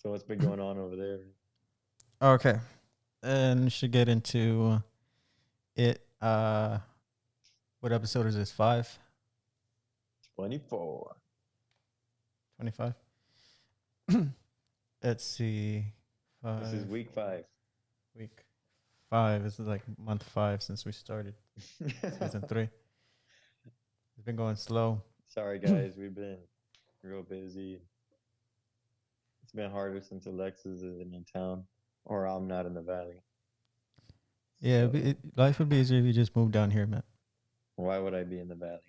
So what's been going on over there? Okay. And we should get into it. What episode is this? 5? 24. 25? Let's see. This is 5. week 5. Week 5. This is like month 5 since we started season 3. It's been going slow. Sorry, guys. We've been real busy. It's been harder since Alexis isn't in town or I'm not in the valley. Yeah, So life would be easier if you just moved down here, man. why would I be in the valley?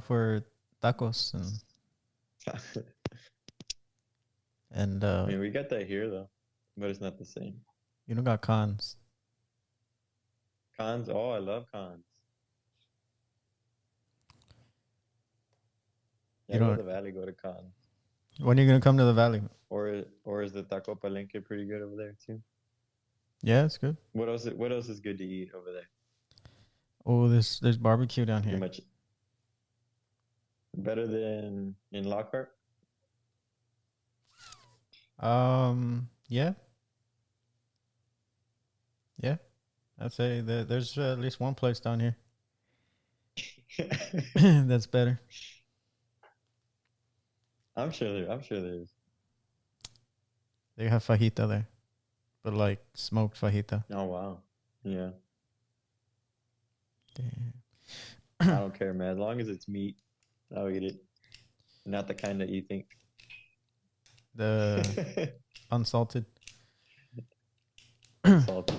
For tacos and I mean, we got that here though, but it's not the same. got cons. Cons? Oh, I love cons. Yeah, You I go to don't. the valley, go to cons. When are you gonna come to the valley? Or is the taco palenque pretty good over there too? Yeah, it's good. What else is good to eat over there? Oh, there's barbecue down Pretty here. much better than in Lockhart. Yeah, yeah. I'd say that there's at least one place down here that's better. I'm sure there's. They have fajita there, but like smoked fajita. Oh wow. Yeah. Damn. I don't care, man. As long as it's meat, I'll eat it. Not the kind that you think. The unsalted. Unsalted.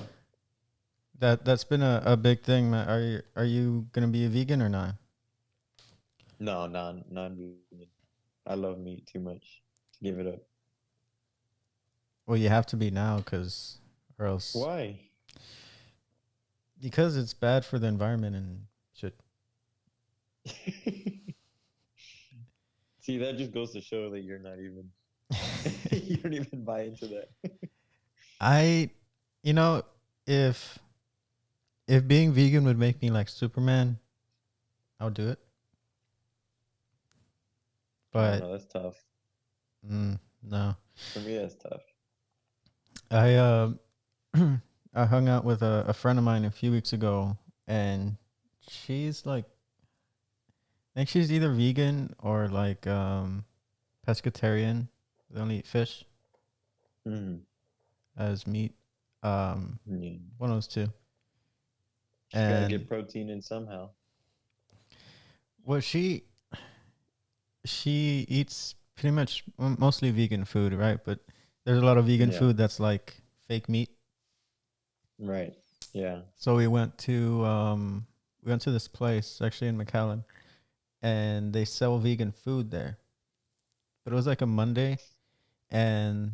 That's been a big thing, man. Are you gonna be a vegan or not? No, non vegan. I love meat too much to give it up. Well, you have to be now, or else Why? because it's bad for the environment and shit. See, that just goes to show that you're not even you don't even buy into that. I, you know, if if being vegan would make me like Superman, I'll do it. I don't But know, that's tough. no, For me, that's tough. I I hung out with a friend of mine a few weeks ago, and she's like, I think she's either vegan or like pescatarian. They only eat fish Mm. as meat. Yeah. One of those two. Just gotta And get protein in somehow. well, she eats pretty much mostly vegan food, right? But there's a lot of vegan Yeah. food that's like fake meat. Right. Yeah. So we went to this place actually in McAllen, and they sell vegan food there. But it was like a Monday, and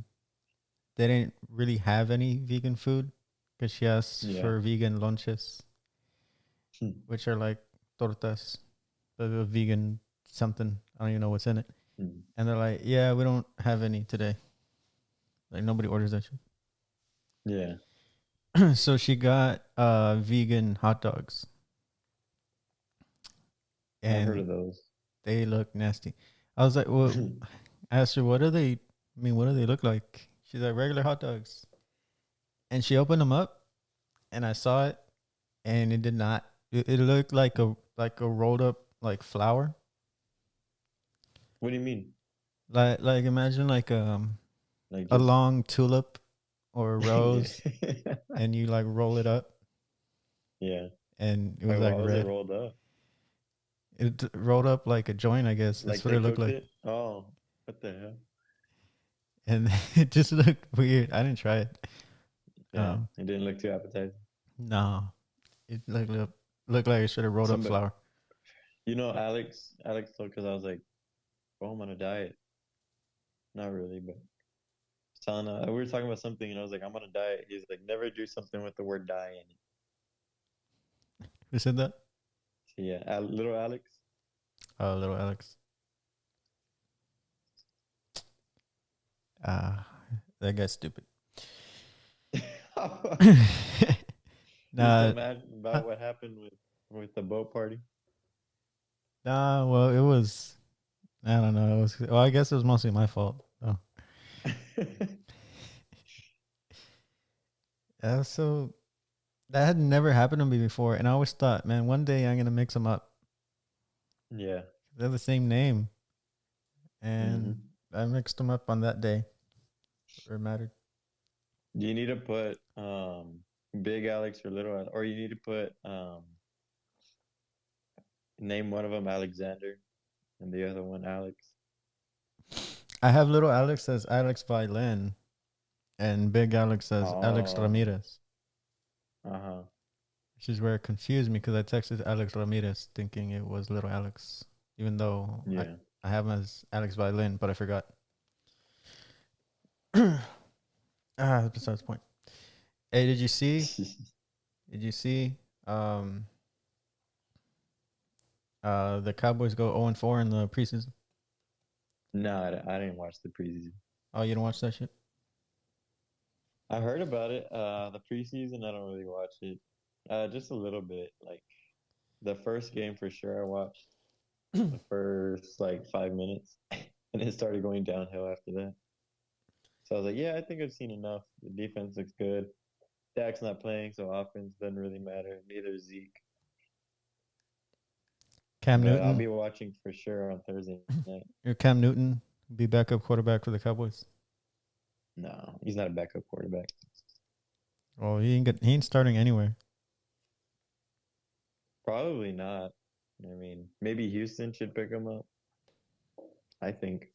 they didn't really have any vegan food because she asked Yeah. for vegan lunches, which are like tortas, the vegan something. I don't even know what's in it. Mm. And they're like, yeah, we don't have any today. Like nobody orders that Yeah. shit. So she got vegan hot dogs, I've heard and of those. they look nasty. I was like, well, I asked her, what do they? I mean, what do they look like? She's like regular hot dogs, and she opened them up, and I saw it, and it did not. It looked like a rolled up like flour. What do you mean? Like imagine like Like a just long tulip or a yeah. rose, and you like roll it up, Yeah. and it was Wait, like why was it red. rolled up? It rolled up like a joint, I guess. That's Like what they it looked cooked like, it? Oh, what the hell? and it just looked weird. I didn't try it. Yeah. Um, It didn't look too appetizing. no, it looked like it should have rolled up Somebody, flour. Alex told because I was like, oh, I'm on a diet. Not really, but telling we were talking about something and I was like, I'm on a diet. He's like, never do something with the word die in it. Who said that? So yeah, little Alex. Oh, little Alex. Ah, that guy's stupid. You still Nah, mad huh, about what happened with the boat party? nah. Well, it was. I don't know. It was. Well, I guess it was mostly my fault. Oh. That was so. That had never happened to me before, and I always thought, man, one day I'm gonna mix them up. Yeah. They're the same name, and Hmm. I mixed them up on that day. Where it mattered. You need to put Big Alex or Little Alex, or you need to put name one of them Alexander and the other one Alex. I have little Alex as Alex Violin, and Big Alex as Alex Oh, Ramirez. uh-huh. Which is where it confused me because I texted Alex Ramirez thinking it was little Alex, even though Yeah. I have him as Alex Violin, but I forgot. That's besides the point. Hey, did you see? Did you see? Um, the Cowboys go 0-4 in the preseason. No, I didn't watch the preseason. Oh, you don't watch that shit? I heard about it. The preseason, I don't really watch it. Just a little bit. Like the first game for sure I watched the first like 5 minutes, and it started going downhill after that. So I was like, yeah, I think I've seen enough. The defense looks good. Dak's not playing, so offense doesn't really matter. Neither is Zeke. Cam But I'll Newton, be watching for sure on Thursday night. your Cam Newton be backup quarterback for the Cowboys. No, he's not a backup quarterback. Well, he ain't starting anywhere. Probably not. I mean, maybe Houston should pick him up. I think.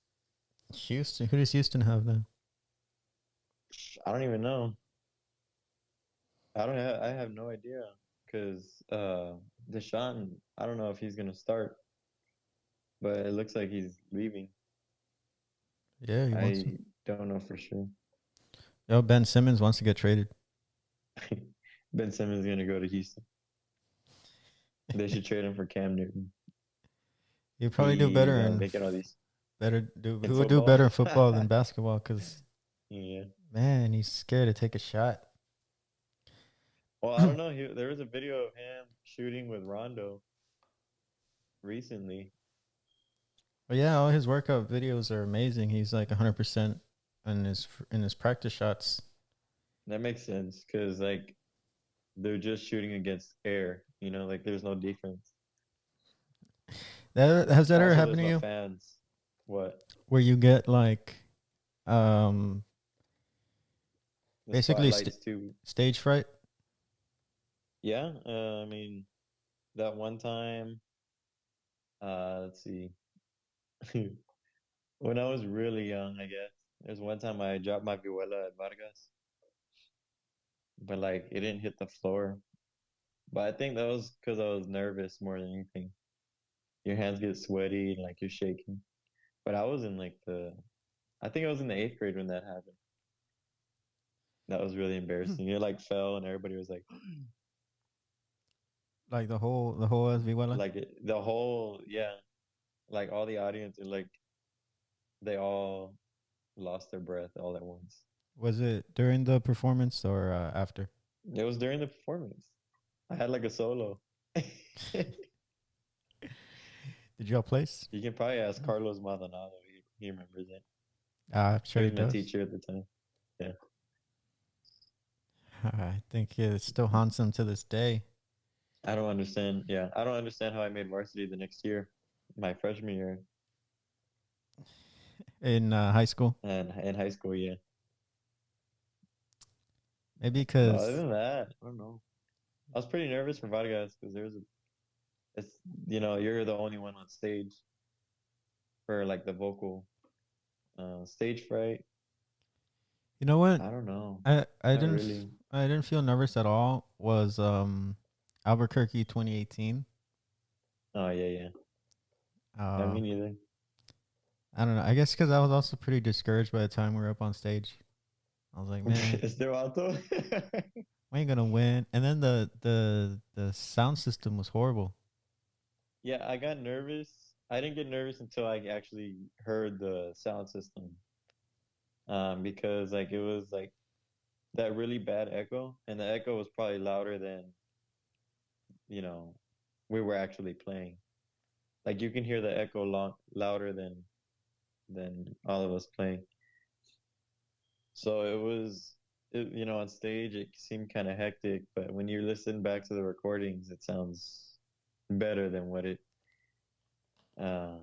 Houston, who does Houston have now? I don't even know. I have no idea because Deshaun, I don't know if he's gonna start, but it looks like he's leaving. Yeah, he wants to. I don't know for sure. Yo, Ben Simmons wants to get traded. Ben Simmons is gonna go to Houston. They should trade him for Cam Newton. He'd probably do He's better and making all these better do. in Who would do football. better in football than basketball? Because Yeah. man, he's scared to take a shot. Well, I don't know. There was a video of him shooting with Rondo recently. But yeah, all his workout videos are amazing. He's like 100% in his practice shots. That makes sense because like they're just shooting against air. Like there's no defense. That has that ever Also, happened there's to no you? fans. What? Where you get like um The basically spotlights too. stage fright? Yeah. I mean, that one time. Let's see. When I was really young, I guess there's one time I dropped my vihuela at Vargas, but like it didn't hit the floor. But I think that was because I was nervous more than anything. Your hands get sweaty and like you're shaking. But I was in like I think I was in the eighth grade when that happened. That was really embarrassing. It like fell and everybody was like, Like the whole Vihuela? the whole, yeah, like all the audience and like they all lost their breath all at once. Was it during the performance or after? It was during the performance. I had like a solo. Did y'all place? You can probably ask Carlos Maldonado. He remembers it. I'm He sure he was my does. teacher at the time. Yeah. I think it still haunts him to this day. I don't understand. Yeah. I don't understand how I made varsity the next year, my freshman year In high school. and in high school. Yeah. Maybe But other because than that, I don't know. I was pretty nervous for Vargas because it's, you're the only one on stage for like the vocal stage fright. you know what I don't know. I Not didn't really. I didn't feel nervous at all was Albuquerque 2018. Oh, yeah, yeah. I Uh, mean, neither. I don't know. I guess because I was also pretty discouraged by the time we were up on stage. I was like, man, Este vato. we ain't gonna win. And then the sound system was horrible. Yeah, I got nervous. I didn't get nervous until I actually heard the sound system. Because like it was like that really bad echo, and the echo was probably louder than, you know, we were actually playing. Like you can hear the echo louder than all of us playing. So on stage it seemed kind of hectic, but when you listen back to the recordings, it sounds better uh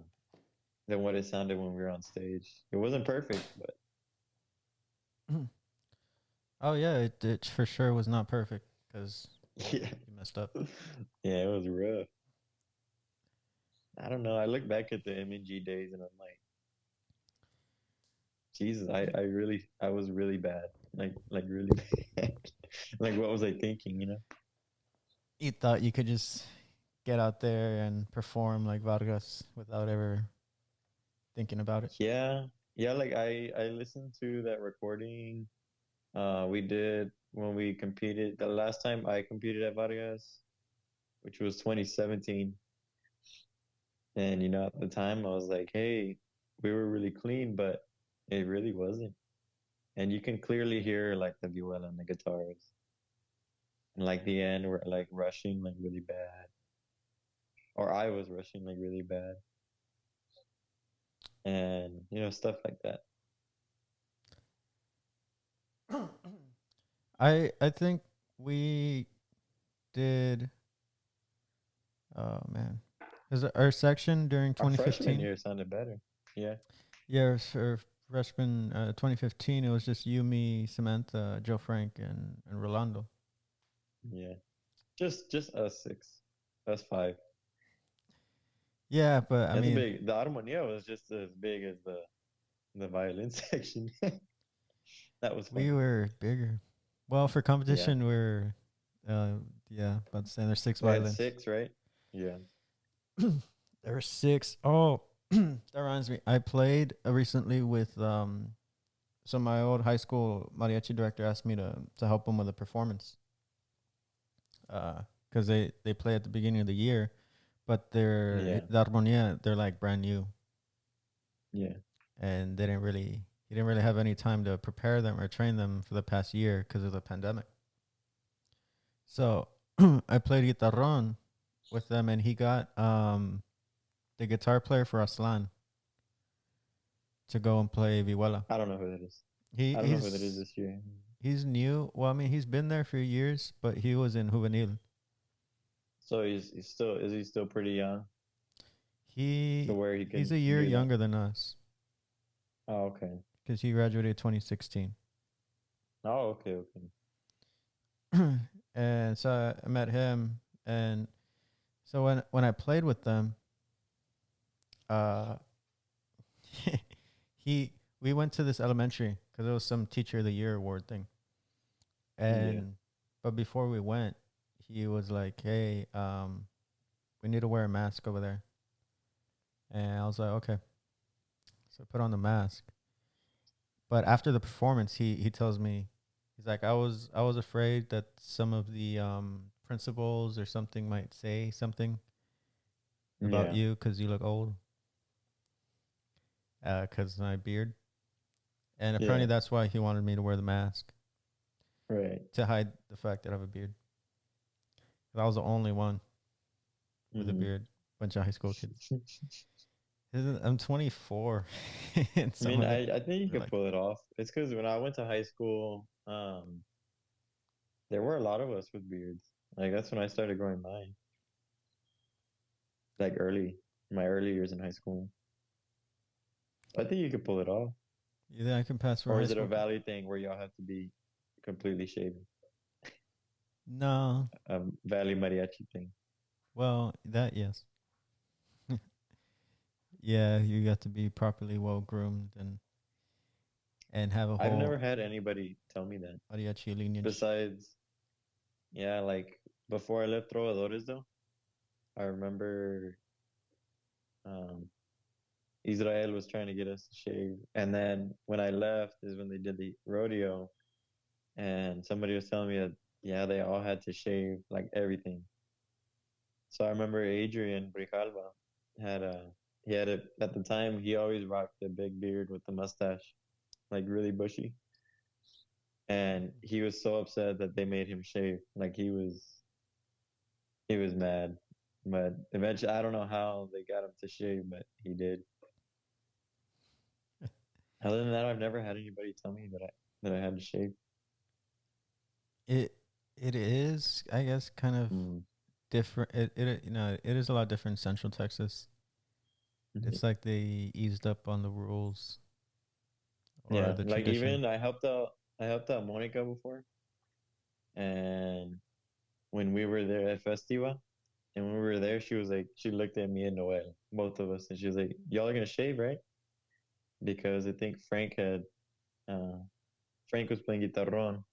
than what it sounded when we were on stage. It wasn't perfect, but Oh yeah, it for sure was not perfect because yeah, you messed up. yeah, it was rough. I don't know. I look back at the MNG days and I'm like, Jesus, I was really bad. Like really bad. Like what was I thinking, you know? You thought you could just get out there and perform like Vargas without ever thinking about it. Yeah. Yeah, like I listened to that recording we did when we competed the last time I competed at Vargas, which was 2017. And at the time I was like, "Hey, we were really clean, but it really wasn't." And you can clearly hear like the vihuela and the guitars. And like the end we're like rushing like really bad. Or I was rushing like really bad. And stuff like that. I think we did. Oh man, is it our section during Our freshman 2015? year sounded better. Yeah. Yeah, for freshman 2015, it was just you, me, Samantha, Joe Frank, and Rolando. Yeah. Just us six. Us five. Yeah, but I That's a mean, big the Armonia was just as big as the violin section. That was fun. we were bigger. Well, for Yeah. competition, we're uh, yeah, about to say there's six We had violins. six, right? Yeah. There were six. Oh, that reminds me. I played recently with so my old high school mariachi director asked me to help him with a performance. Because they play at the beginning of the year, but Yeah. the armonia they're like brand new, Yeah. and he didn't really have any time to prepare them or train them for the past year because of the pandemic. So I played guitarron with them, and he got the guitar player for Aslan to go and play vihuela. I don't know who that is. He I don't know who that is he's this year. he's new. Well, I mean, he's been there for years, but he was in juvenil. So is he still pretty young to where he He's could a year do that? younger than us Oh, okay. because he graduated 2016. Oh, okay, okay. And so I met him, and so when I played with them, uh, he we went to this elementary because it was some teacher of the year award thing, Yeah. and but before we went, he was like, "Hey, we need to wear a mask over there," and I was like, "Okay." So I put on the mask, but after the performance, he tells me, he's like, I was afraid that some of the principals or something might say something about Yeah. you because you look old, because my beard. And apparently Yeah. that's why he wanted me to wear the mask Right. to hide the fact that I have a beard. 'Cause I was the only one with a Hmm. beard, bunch of high school kids. I'm 24, and I some mean, of I think you they're could like, pull it off. It's because when I went to high school, there were a lot of us with beards. Like that's when I started growing mine. Like my early years in high school. So I think you could pull it off. you think I can pass for a Or high is it a school kid? valley thing where y'all have to be completely shaven? No, A valley mariachi thing. well that yes, yeah, you got to be properly well groomed and have a I've whole never had anybody tell me that. mariachi lineage. Besides, yeah, like before I left Trovadores though, I remember um Israel was trying to get us to shave. And then when I left is when they did the rodeo and somebody was telling me that yeah, they all had to shave like everything. So I remember Adrian Bricalva had a he had it at the time he always rocked a big beard with the mustache, like really bushy. And he was so upset that they made him shave. Like he was mad. But eventually I don't know how they got him to shave, but he did. Other than that, I've never had anybody tell me that I had to shave. It it is, I guess, kind of Mm. different. It is a lot different in Central Texas. Mhm. It's like they eased up on the rules or Yeah, the like tradition. even I helped out Monica before, and when we were there at Festiva, and when we were there, she was like, she looked at me and Noel, both of us, and she was like, "Y'all are gonna shave, right?" Because I think uh, Frank was playing guitarron.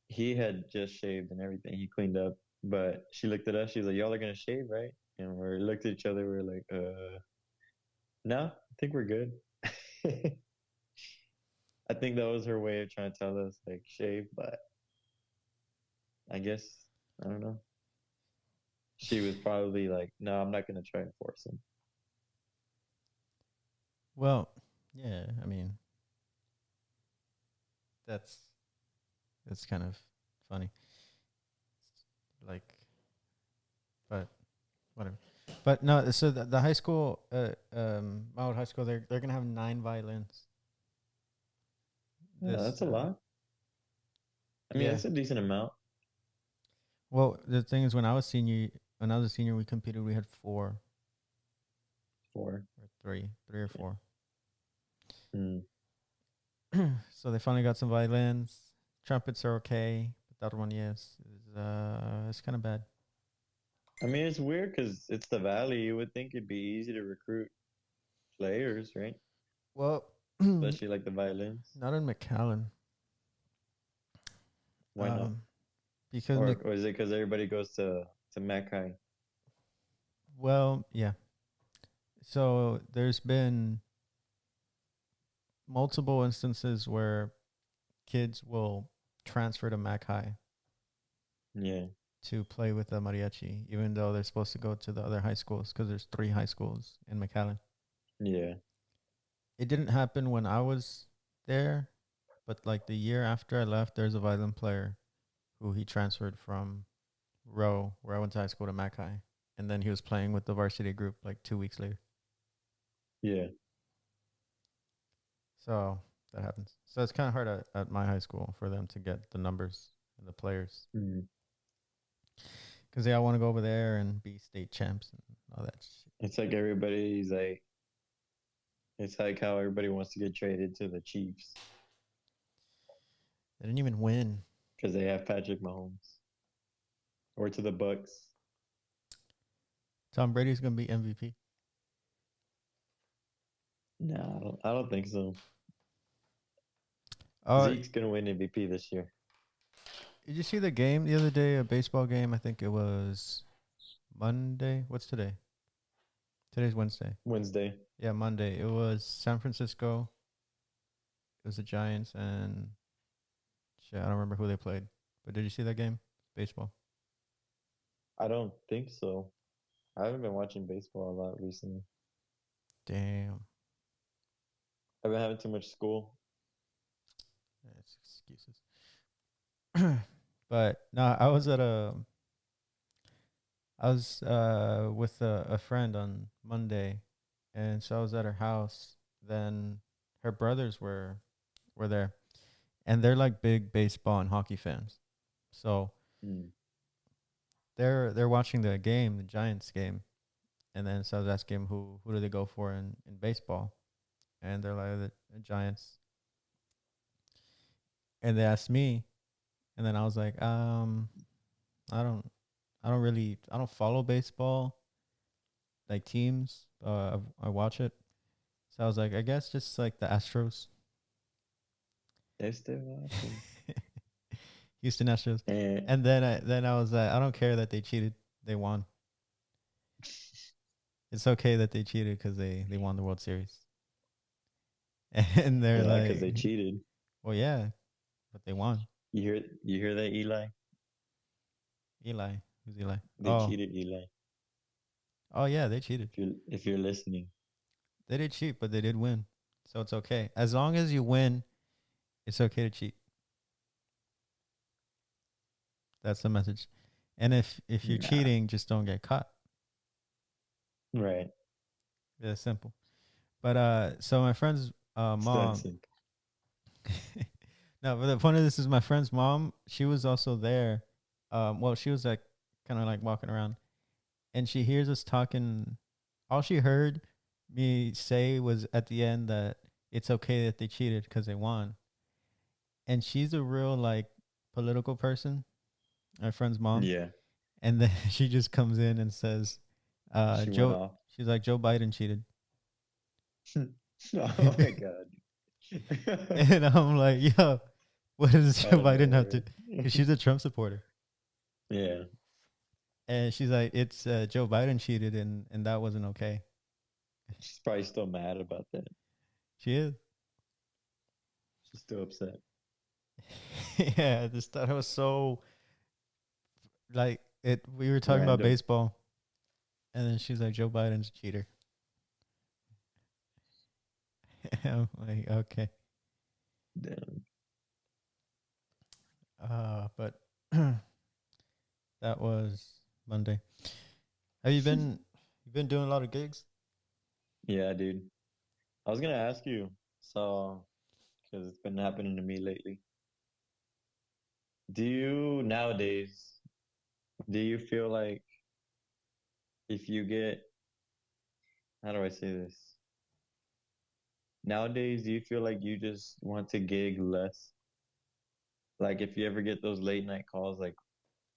He had just shaved and everything. He cleaned up, but she looked at us. She was like, "Y'all are gonna shave, right?" And we looked at each other. We were like, no, I think we're good." I think that was her way of trying to tell us like shave, but I guess I don't know. She was probably like, "No, I'm not gonna try and force him." Well, yeah, I mean, that's that's kind of funny. Like, but whatever. But no, so the high school, my old high school, they're gonna have 9 violins. Yeah, This, that's a lot. I mean, yeah. it's a decent amount. Well, the thing is, when I was a senior, we competed. We had 4 For or 3 or yeah. 4. Mm. So they finally got some violins. Trumpets are okay, but the other one, yes, it's kind of bad. I mean, it's weird because it's the Valley. You would think it'd be easy to recruit players, right? Well, Especially like the violins. not in McAllen, Why not? um, because Mc. Or is it because everybody goes to Mackay? Well, yeah. So there's been multiple instances where kids will transfer to Mac High Yeah, to play with the mariachi, even though they're supposed to go to the other high schools because there's 3 high schools in McAllen. yeah, It didn't happen when I was there, but like the year after I left, there's a violin player who he transferred from Row, where I went to high school, to Mac High, and then he was playing with the varsity group like 2 weeks later. yeah. So that happens. So it's kind of hard at my high school for them to get the numbers and the players Mm. because they all want to go over there and be state champs and all that shit. It's like everybody's like, it's like how everybody wants to get traded to the Chiefs They didn't even win. because they have Patrick Mahomes, or to the Bucks. Tom Brady's gonna be MVP. No, I don't think so. Oh, Zeke's gonna win MVP this year, did you see the game the other day? A baseball game. I think it was Monday. What's today? Today's Wednesday. Wednesday. Yeah, Monday. It was San Francisco. It was the Giants and shit, I don't remember who they played. But did you see that game? Baseball. I don't think so. I haven't been watching baseball a lot recently. Damn. I've been having too much school. That's excuses. But no, I was with a friend on Monday, and so I was at her house. Then her brothers were there, and they're like big baseball and hockey fans. So Mm. they're watching the game, the Giants game, and then so I was asking them who do they go for in baseball, and they're like the Giants, and they asked me, and then I was like, I don't I don't follow baseball like teams. I watch it. So I was like, I guess just like the Astros, They're still watching. Houston Astros. And And then I was like, I don't care that they cheated. They won. It's okay that they cheated because they won the World Series. And they're yeah, because they like, cheated. well, yeah, but they won. You hear that, Eli? Eli, who's Eli? They Oh, cheated, Eli. oh yeah, they cheated. If you're listening. They did cheat, but they did win, so it's okay. As long as you win, it's okay to cheat. That's the message. And if you're Nah. cheating, just don't get caught. Right. Yeah, simple. But so my friend's It's that mom. simple. No, but the point of this is my friend's mom. She was also there. Well, she was like kind of like walking around, and she hears us talking. All she heard me say was at the end that it's okay that they cheated because they won. And she's a real like political person, my friend's mom. Yeah. And then she just comes in and says, She went Joe, off. she's like, Joe Biden cheated. Oh my God. And I'm like, yo, what does Joe Out of Biden have nowhere. to? Because she's a Trump supporter. Yeah. And she's like, it's Joe Biden cheated and that wasn't okay. She's probably still mad about that. She is. She's still upset. Yeah, I just thought it was so like it. We were talking about Random. baseball, and then she's like, Joe Biden's a cheater. I'm like, okay. Damn. But that was Monday. Have you been? You've been doing a lot of gigs. Yeah, dude. I was gonna ask you, so because it's been happening to me lately. Do you nowadays, do you feel like if you get, how do I say this? Nowadays, do you feel like you just want to gig less? Like if you ever get those late night calls, like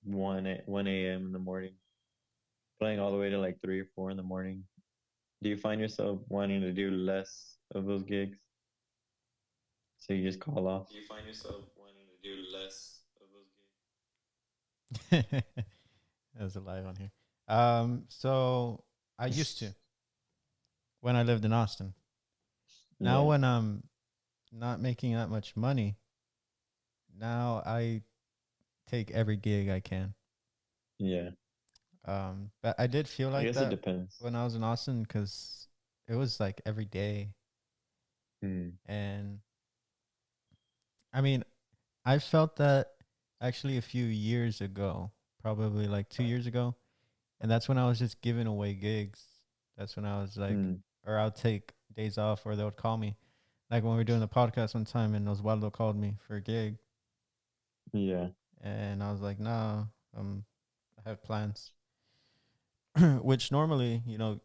1 a.m. in the morning, playing all the way to like 3 or 4 in the morning, do you find yourself wanting to do less of those gigs? So you just call off? Do you find yourself wanting to do less of those There's a live on here. So I used to gigs? when I lived in Austin. Now Yeah, when I'm not making that much money, now I take every gig I can. yeah. But I did feel I like guess it that depends. when I was in Austin because it was like every day, Hmm. and I mean, I felt that actually a few years ago, probably like 2 years ago, and that's when I was just giving away gigs. That's when I was like, Hmm. or I'll take days off, or they would call me. Like when we were doing the podcast one time, and Oswaldo called me for a gig, Yeah. and I was like, nah, I have plans. Which normally, a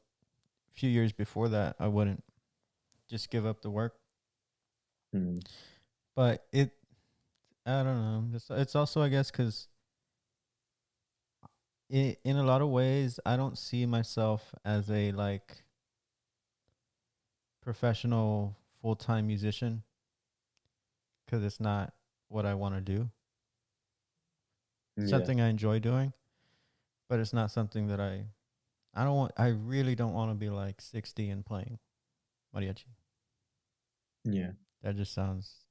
few years before that, I wouldn't just give up the work. Hmm. But I don't know. It's also, I guess, because in a lot of ways, I don't see myself as a like professional full time musician because it's not what I want to do. It's Yeah. something I enjoy doing, but it's not something that I don't want. I really don't want to be like 60 and playing mariachi. Yeah. That just sounds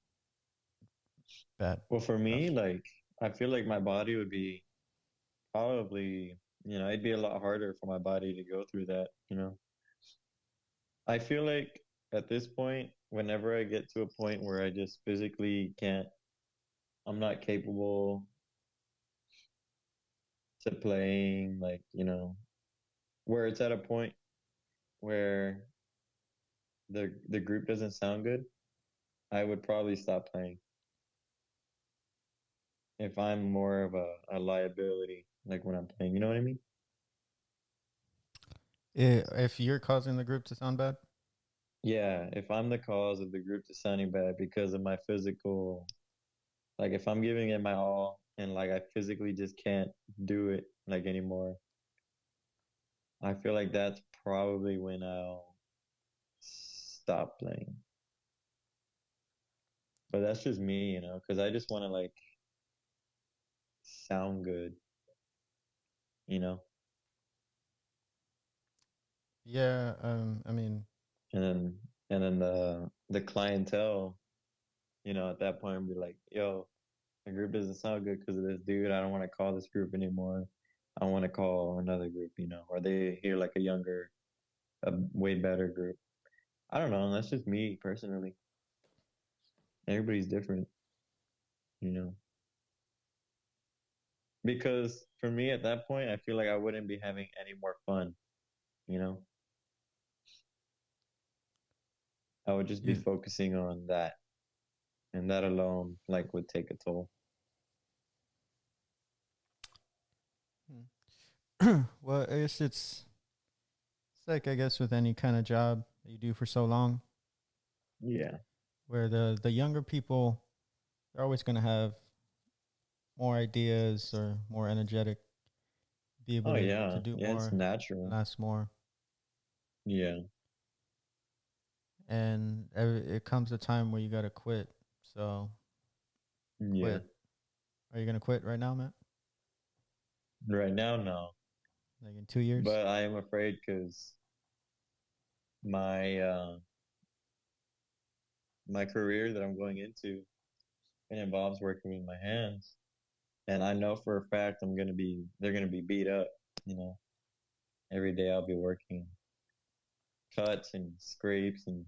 bad. Well, for me, Rough. like, I feel like my body would be probably, it'd be a lot harder for my body to go through that. I feel like at this point, whenever I get to a point where I just physically can't, I'm not capable to playing, like, where it's at a point where the group doesn't sound good, I would probably stop playing if I'm more of a liability, like when I'm playing. You know what I mean? If you're causing the group to sound bad, Yeah, if I'm the cause of the group to sounding bad because of my physical, like if I'm giving it my all and like I physically just can't do it like anymore, I feel like that's probably when I'll stop playing. But that's just me, because I just want to like sound good, you know? yeah. I mean, And then the clientele, at that point be like, yo, the group doesn't sound good because of this dude. I don't want to call this group anymore. I want to call another group, or they hear like a way better group. I don't know. That's just me personally. Everybody's different. Because for me at that point, I feel like I wouldn't be having any more fun, you know? I would just be You, focusing on that, and that alone like would take a toll. well, it's like I guess with any kind of job that you do for so long, Yeah. where the younger people they're always going to have more ideas or more energetic, be able Oh to yeah. do Yeah, it's more, natural. last more, Yeah. and it comes a time where you got to quit. So Yeah. quit. Are you gonna quit right now, Matt? Right now, no. Like in 2 years? But I am afraid because my my career that I'm going into it involves working with my hands. And I know for a fact they're gonna be beat up, you know. Every day I'll be working cuts and scrapes and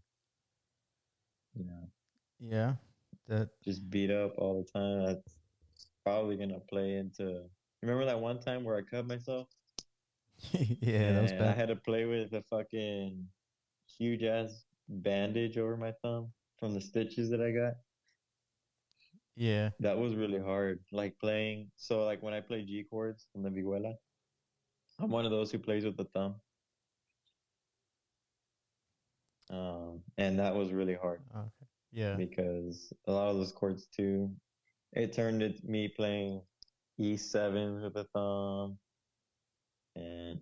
you know, Yeah. That. just beat up all the time. That's probably gonna play into remember that one time where I cut myself Yeah, that was and I bad. had to play with a fucking huge ass bandage over my thumb from the stitches that I got. Yeah. That was really hard. Like playing, so like when I play G chords in the vihuela, I'm one of those who plays with the thumb. And that was really hard Okay. Yeah. because a lot of those chords too, it turned it me playing E7 with the thumb and,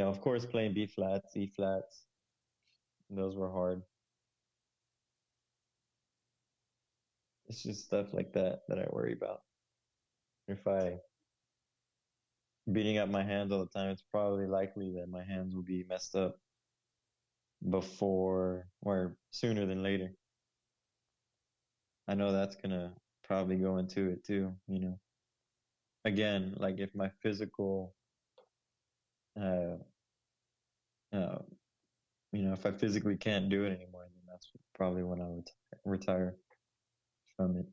of course playing B flats, E flats. Those were hard. It's just stuff like that that I worry about. If I beating up my hands all the time, it's probably likely that my hands will be messed up before or sooner than later. I know that's gonna probably go into it too. Again, like if my physical, uh, uh, if I physically can't do it anymore, then that's probably when I would retire from it.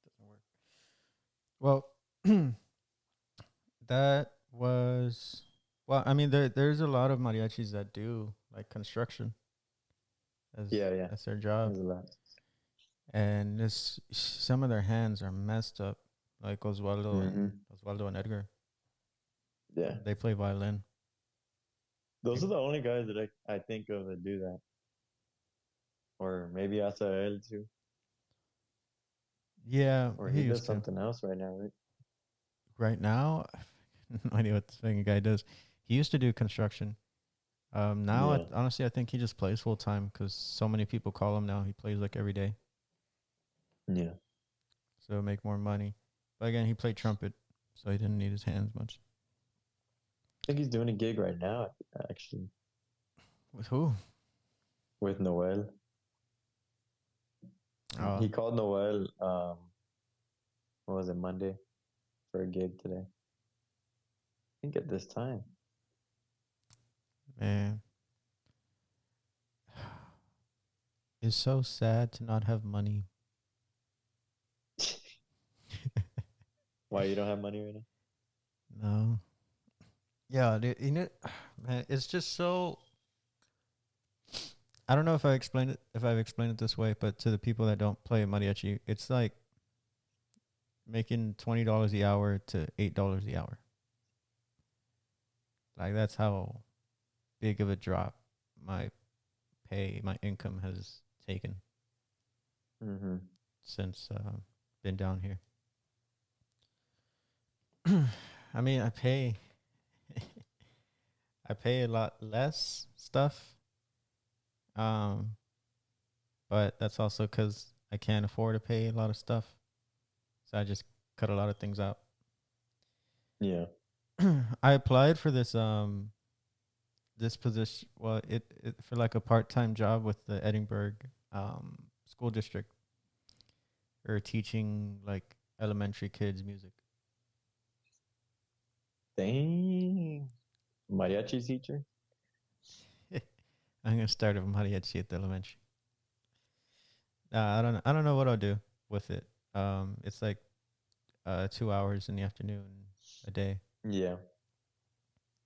Doesn't work. Well, that was well, I mean there's a lot of mariachis that do like construction Yeah, yeah, as their job. there's a lot. And this some of their hands are messed up. Like Hmm. Oswaldo and Edgar. Yeah, They play violin. those are the only guys that I think of that do that, or maybe Asael too, Yeah, or he he does used to. something else right now, right? Right now, I have no idea what this fucking guy does. He used to do construction. Now, Yeah, honestly, I think he just plays full time because so many people call him now. He plays like every day, yeah. so make more money. But again, he played trumpet, so he didn't need his hands much. I think he's doing a gig right now, actually, With who? with Noel. Oh He called Noel, what was it, Monday for a gig today. I think at this time. man, it's so sad to not have money. Why you don't have money right now? No, yeah, dude, man, it's just so. I don't know if I've explained it this way, but to the people that don't play mariachi, it's like making $20 the hour to $8 the hour. Like that's how big of a drop my my income has taken Mm-hmm. since been down here. I mean, I pay a lot less stuff, um, but that's also because I can't afford to pay a lot of stuff, so I just cut a lot of things out. Yeah. I applied for this position. Well, it for like a part time job with the Edinburgh school district or teaching like elementary kids music. Dang. Mariachi teacher? I'm gonna start a mariachi at the elementary. I don't know what I'll do with it. It's like 2 hours in the afternoon a day. Yeah.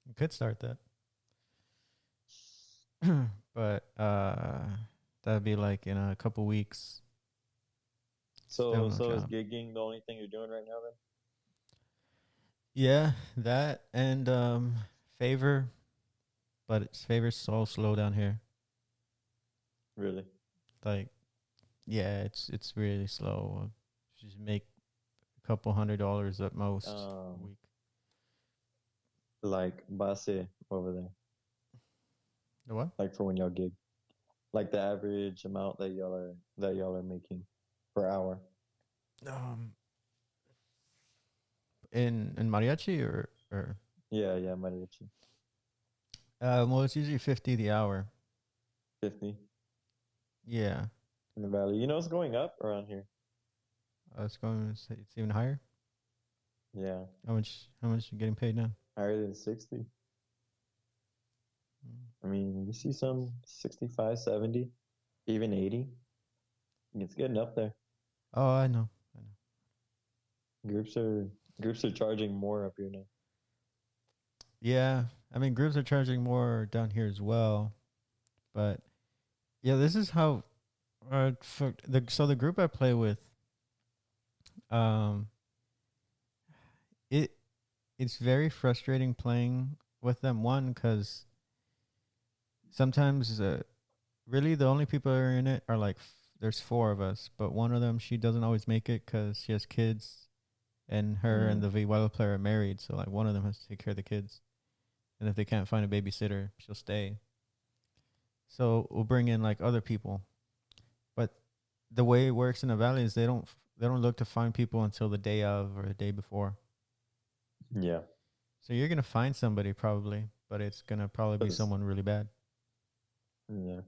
I could start that. but that'd be like in a couple weeks. Still So no so is job. gigging the only thing you're doing right now then? Yeah, that and favor, but it's favor's so slow down here. Really? Like, yeah, it's really slow. Just make a couple $100 at most a Um, week. like base over there, The what? like for when y'all gig, like the average amount that y'all are making per hour. Um, in mariachi or Yeah, yeah, Mariachi. well, it's usually 50 the hour. 50 Yeah, in the valley. You know it's going up around here. it's going. It's even higher. Yeah, How much you getting paid now? higher than 60. Mm. I mean, you see some 65, 70, even 80. It's getting up there. Oh, I know. I know. Groups are groups are charging more up here now. Yeah, I mean groups are charging more down here as well, but yeah, this is how. For the group I play with, um, it it's very frustrating playing with them. One, because sometimes really the only people that are in it are like there's four of us, but one of them she doesn't always make it because she has kids, and her and Mm, the vihuela player are married, so like one of them has to take care of the kids, and if they can't find a babysitter, she'll stay. So we'll bring in like other people, but the way it works in the valley is they don't look to find people until the day of or the day before. yeah. So you're gonna find somebody probably, but it's gonna probably be 'Cause- someone really bad. yeah.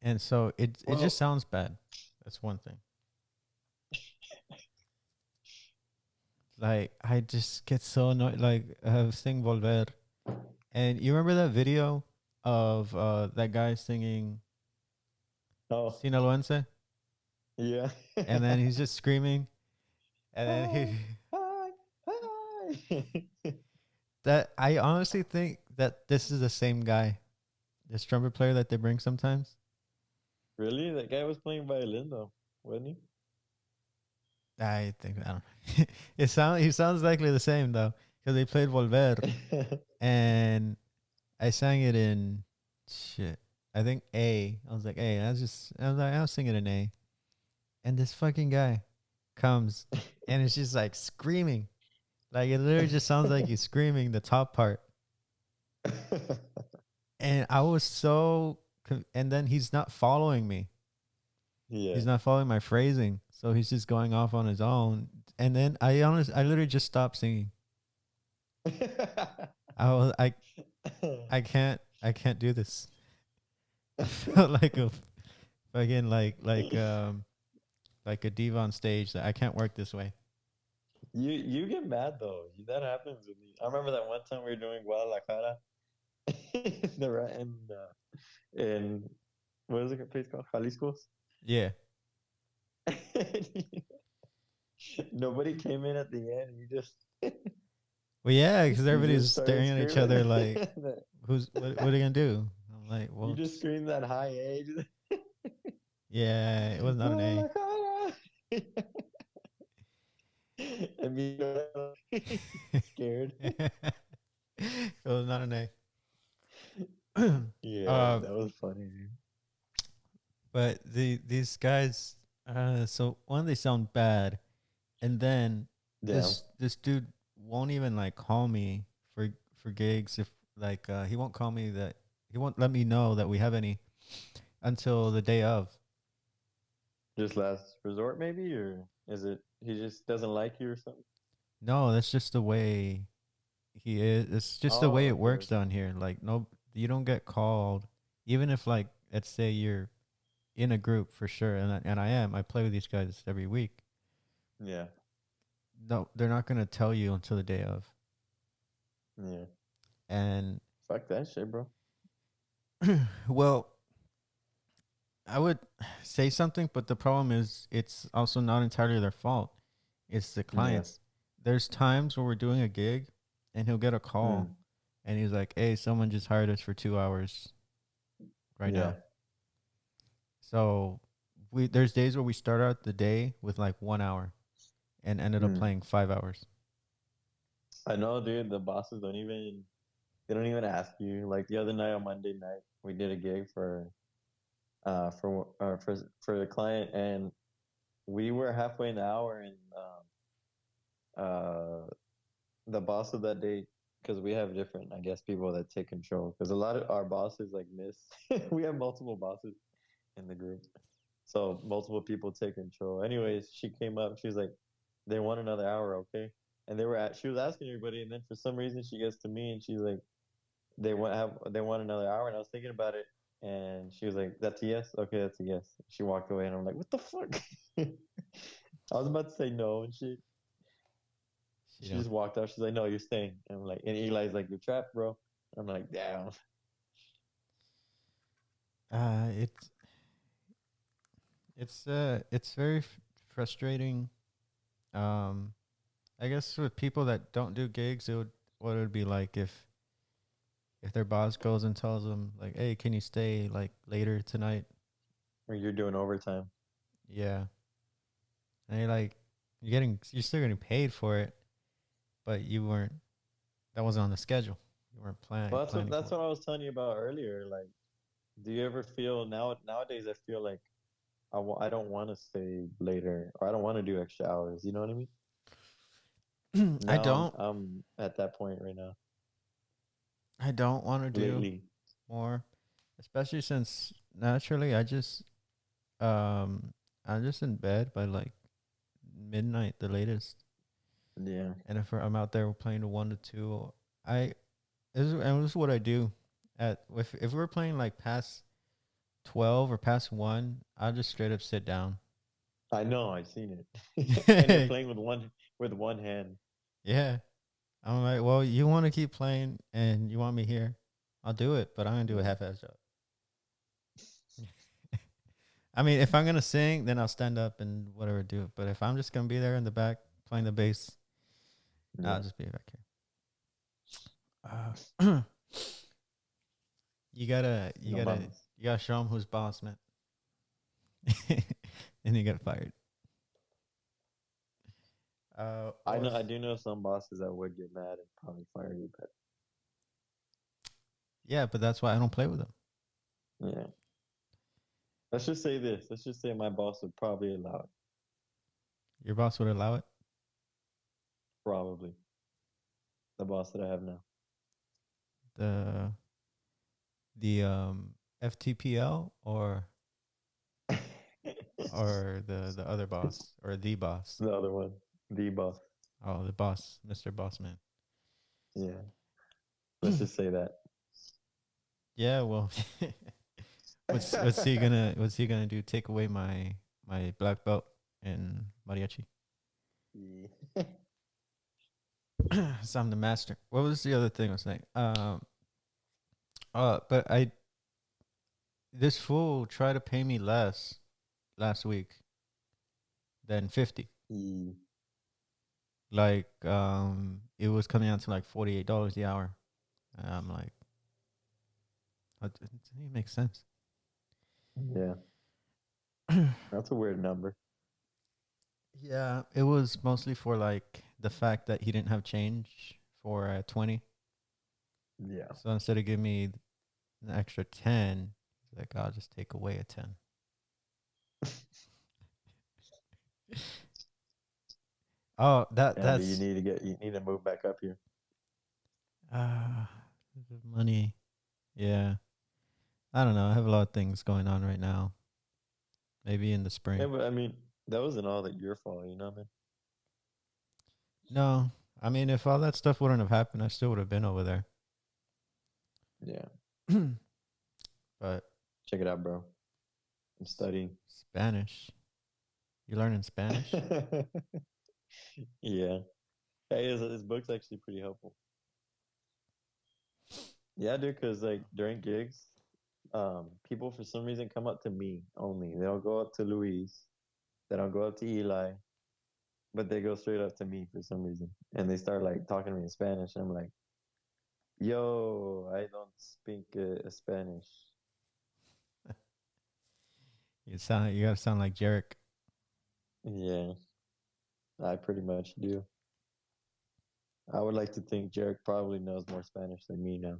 And so it just Well, sounds bad. That's one thing. Like I just get so annoyed. Like I was singing Volver, and you remember that video of that guy singing oh, Sinaloense, yeah. and then he's just screaming, and then Hi, he hi, hi. that I honestly think that this is the same guy, this trumpet player that they bring sometimes. Really? That guy was playing violin though, wasn't I think I don't. He sounds likely the same though because they played Volver, he? and I sang it in shit. I think A. I was like, hey, I was singing in A. And this fucking guy comes and it's just like screaming. Like it literally just sounds like he's screaming the top part. And I was and then he's not following me. Yeah. He's not following my phrasing. So he's just going off on his own. And then I literally just stopped singing. I was I can't do this. I felt like a fucking like a diva on stage that I can't work this way. You get mad though. That happens with me. I remember that one time we were doing Guadalajara the right in what is it place called? Jalisco's. Yeah. Nobody came in at the end. You just Well, yeah, because you just everybody's started staring at each screaming. other like, what are you gonna do? I'm like, You well, just screamed that high age. yeah, it was not an A. Guadalajara. And me scared. It was not an A. Yeah, uh, that was funny, dude. but these guys, so one they sound bad, and then Damn. this dude won't even like call me for gigs if like he won't call me that he won't let me know that we have any until the day of. Just last resort, maybe, or is it he just doesn't like you or something? No, that's just the way he is. It's just the way Oh, it okay, works okay. down here. Like no, you don't get called, even if like let's say you're in a group for sure, and I am. I play with these guys every week. Yeah, No, they're not gonna tell you until the day of. yeah. And Fuck that shit, bro. well, I would say something, but the problem is it's also not entirely their fault. It's the Yeah. clients. There's times where we're doing a gig, and he'll get a Mm. call, and he's like, "Hey, someone just hired us for 2 hours." right Yeah. now. So we there's days where we start out the day with like 1 hour and ended up Mm. playing 5 hours. I know, dude. The bosses they don't even ask you. Like the other night on Monday night, we did a gig for the client, and we were halfway in the hour, and uh, the boss of that day, because we have different, I guess, people that take control. Because a lot of our bosses like miss. We have multiple bosses in the group, so multiple people take control. Anyways, she came up. She was like, "They want another hour, okay?" And she was asking everybody, and then for some reason she gets to me, and she's like, they want another hour." And I was thinking about it, and she was like, "That's a yes, okay, that's a yes." She walked away, and I'm like, "What the fuck?" I was about to say no, and You she know, just walked out. She's like, "No, you're staying." And I'm like, and Eli's like, "You're trapped, bro." I'm like, "Damn." uh, it's it's very frustrating. Um, I guess with people that don't do gigs, it would what it would be like if their boss goes and tells them like, "Hey, can you stay like later tonight?" Or you're doing overtime. Yeah, and you're still getting paid for it, but you weren't that wasn't on the schedule. You weren't Well, planning that's for it. what I was telling you about earlier. Like, do you ever feel nowadays? I feel like I don't want to stay later, or I don't want to do extra hours. You know what I mean? I Now don't I'm at that point right now. I don't want to do Lately, more, especially since naturally um I'm just in bed by like midnight the latest, yeah. and if I'm out there playing to 1 to 2, I this is what I do at if we're playing like past 12 or past 1, I'll just straight up sit down. I know, I've seen it. And you're playing with one hand. Yeah, I'm like, well, you want to keep playing and you want me here, I'll do it, but I'm gonna do a Yeah. half-ass job. I mean, if I'm gonna sing, then I'll stand up and whatever do it. But if I'm just gonna be there in the back playing the bass, I'll Yeah. just be back here. No mames. you gotta show them who's boss, man. And you get fired. I know, I Was do know some bosses that would get mad and probably fire you, but Yeah, but that's why I don't play with them. yeah. Let's just say this. Let's just say my boss would probably allow it. Your boss would allow it. Probably. The boss that I have now. The FTPL or the other boss or the boss. The other one. The boss. Oh, the boss, Mr. Bossman. Yeah. Let's just say that. Yeah, well, what's he gonna do? Take away my black belt in mariachi? Yeah. So I'm the master. What was the other thing I was saying? But I this fool tried to pay me less last week than 50. Yeah. Like it was coming out to like $48 the hour. And I'm like, it doesn't even make sense. Yeah. That's a weird number. Yeah, it was mostly for like the fact that he didn't have change for 20. Yeah. So instead of giving me an extra 10, he's like, I'll just take away a 10. Oh, Damn, dude, that's you need to move back up here. uh money. Yeah. I don't know. I have a lot of things going on right now. Maybe in the Yeah, spring. but I mean, that wasn't all that your fault, you know, man. No. I mean, if all that stuff wouldn't have happened, I still would have been over there. Yeah. But Check it out, bro. I'm studying. Spanish. You learning Spanish? Yeah. Hey, his book's actually pretty helpful. Yeah, dude, because like during gigs, people for some reason come up to me only. They don't go up to Luis. They don't go up to Eli, but they go straight up to me for some reason. And they start like talking to me in Spanish. And I'm like, yo, I don't speak Spanish. You gotta sound like Jarek. Yeah, I pretty much do. I would like to think Jarek probably knows more Spanish than me now.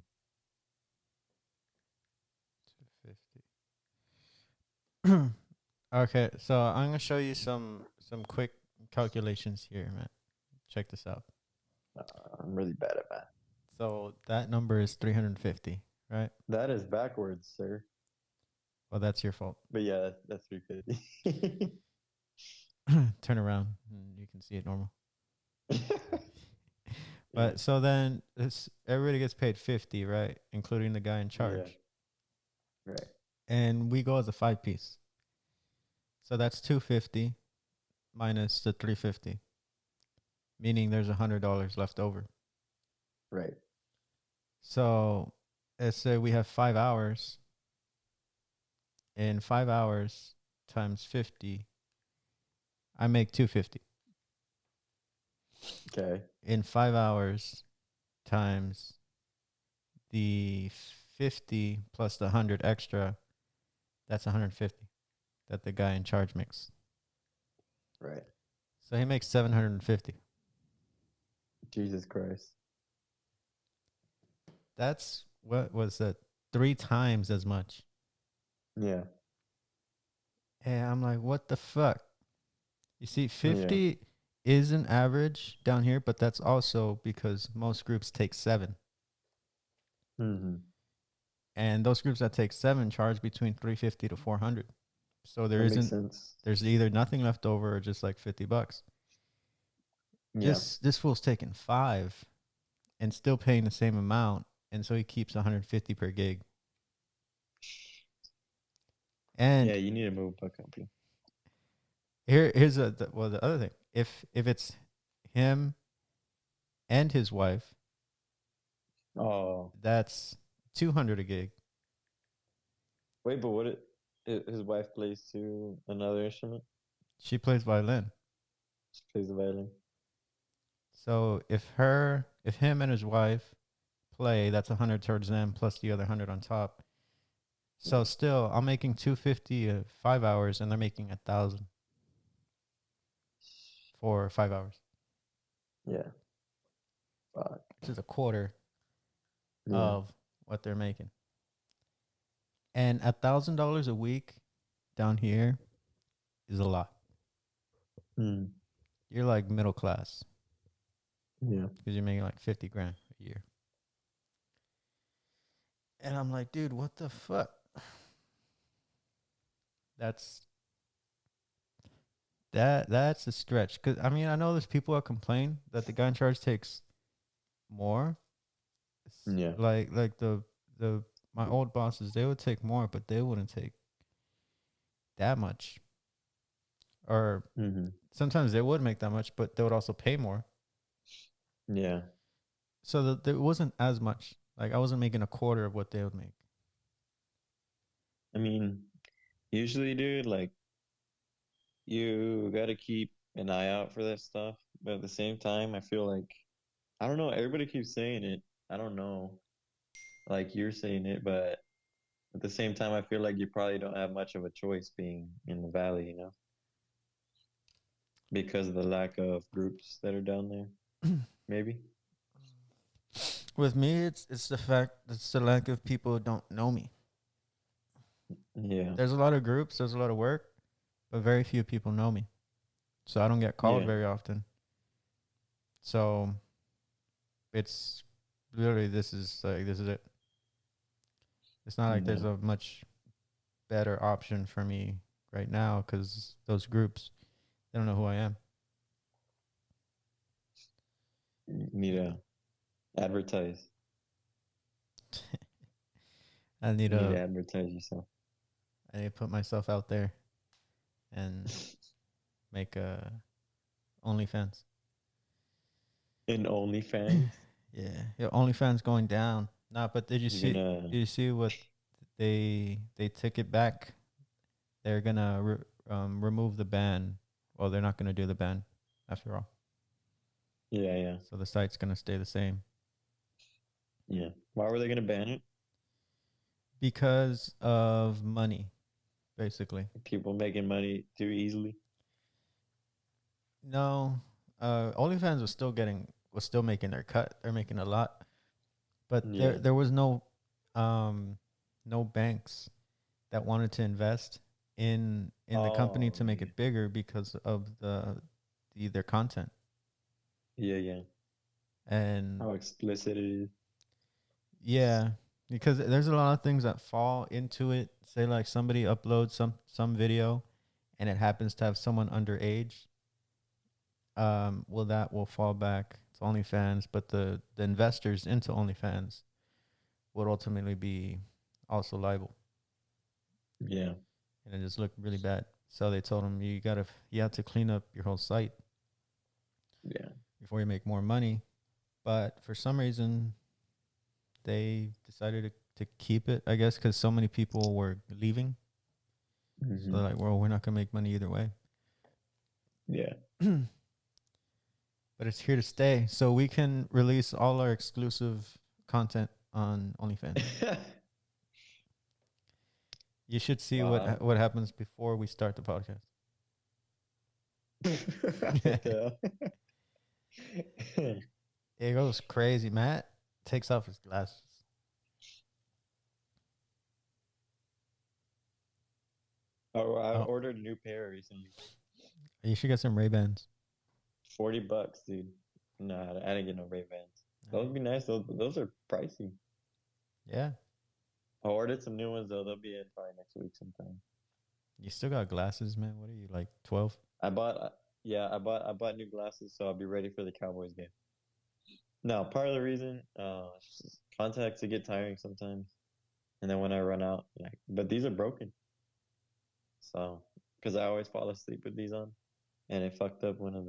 250. Okay, so I'm gonna show you some quick calculations here, man. Check this out. I'm really bad at math. So that number is 350, right? That is backwards, sir. Well, that's your fault. But yeah, that's 350. Turn around and you can see it normal. Yeah, But so then everybody gets paid 50, right? Including the guy in yeah, charge. right, And we go as a 5 piece. So that's 250 minus the 350, meaning there's $100 left over. right. So let's say we have 5 hours. In 5 hours times 50, I make 250. Okay, In 5 hours times the 50 plus the 100 extra, that's 150 that the guy in charge makes. right. So he makes 750. Jesus Christ. That's what was that? 3 times as much. Yeah, And I'm like, what the fuck? You see, yeah. 50 is an average down here, but that's also because most groups take 7. Mm-hmm. And those groups that take 7 charge between 350 to 400. So That makes sense. there's either nothing left over or just like $50. Yeah, This fool's taking 5 and still paying the same amount, and so he keeps 150 per gig. yeah. And You need to move a company. here's the other thing. If it's him and his wife, Oh, that's 200 a gig. wait, but his wife plays to another instrument? She plays violin. She plays the violin. So if him and his wife play, that's 100 towards them plus the other 100 on top. So Yeah, still, I'm making 250 5 hours, and they're making 1,000 for 5 hours, yeah. Fuck. which is a quarter Yeah. of what they're making. And $1,000 a week down here is a lot. Mm. You're like middle class Yeah. because you're making like 50 grand a year. And I'm like, dude, what the fuck? That's that's a stretch. Cause I mean, I know there's people that complain that the guy in charge takes more. Yeah. Like the my old bosses, they would take more, but they wouldn't take that much. Or Mm-hmm. sometimes they would make that much, but they would also pay more. Yeah. So that there wasn't as much. Like I wasn't making a quarter of what they would make. I mean, usually, dude, like you gotta keep an eye out for that stuff. But at the same time, I feel like I don't know, everybody keeps saying it. I don't know. Like you're saying it, but at the same time I feel like you probably don't have much of a choice being in the valley, because of the lack of groups that are down there. Maybe. With me, it's the fact it's the lack of people who don't know me. Yeah. There's a lot of groups, there's a lot of work, but very few people know me. So I don't get called Yeah. very often. So it's literally this is it. It's not like Yeah. there's a much better option for me right now because those groups they don't know who I am. You need to advertise. I need You need to to advertise yourself. I need to put myself out there and make a OnlyFans. In OnlyFans, Yeah, OnlyFans going down. Nah, but you're did gonna you see what they took it back? They're gonna remove the ban. Well, they're not gonna do the ban after all. yeah, yeah, So the site's gonna stay the same yeah. Why were they gonna ban it? because of money. basically. People making money too easily. No, OnlyFans was still making their cut. They're making a lot, but Yeah. there was um, no banks that wanted to invest in the company Oh, to make yeah. it bigger because of their content. Yeah, yeah. And How explicit it is. yeah, because there's a lot of things that fall into it. Say like somebody uploads some video and it happens to have someone underage, well that will fall back to OnlyFans, but the investors into OnlyFans would ultimately be also liable, Yeah. and it just looked really bad. So they told him you have to clean up your whole site Yeah. before you make more money. But for some reason, they decided to keep it. I guess because so many people were leaving, so Hmm. they're like, well, we're not gonna make money either way. Yeah. But it's here to stay, so we can release all our exclusive content on OnlyFans. You should see Wow. what happens before we start the podcast. What the hell? It goes crazy. Matt takes off his glasses. Oh, I Oh, ordered a new pair recently. you should get some Ray Bans. $40, dude. Nah, I didn't get no Ray-Bans. Those would be nice. Those are pricey. Yeah, I ordered some new ones though. They'll be in probably next week sometime. you still got glasses, man. What are you like 12? I bought, yeah, I bought new glasses so I'll be ready for the Cowboys game. Now, part of the reason, it's just contacts to get tiring sometimes, and then when I run out, like, but these are broken, so because I always fall asleep with these on, and it fucked up one of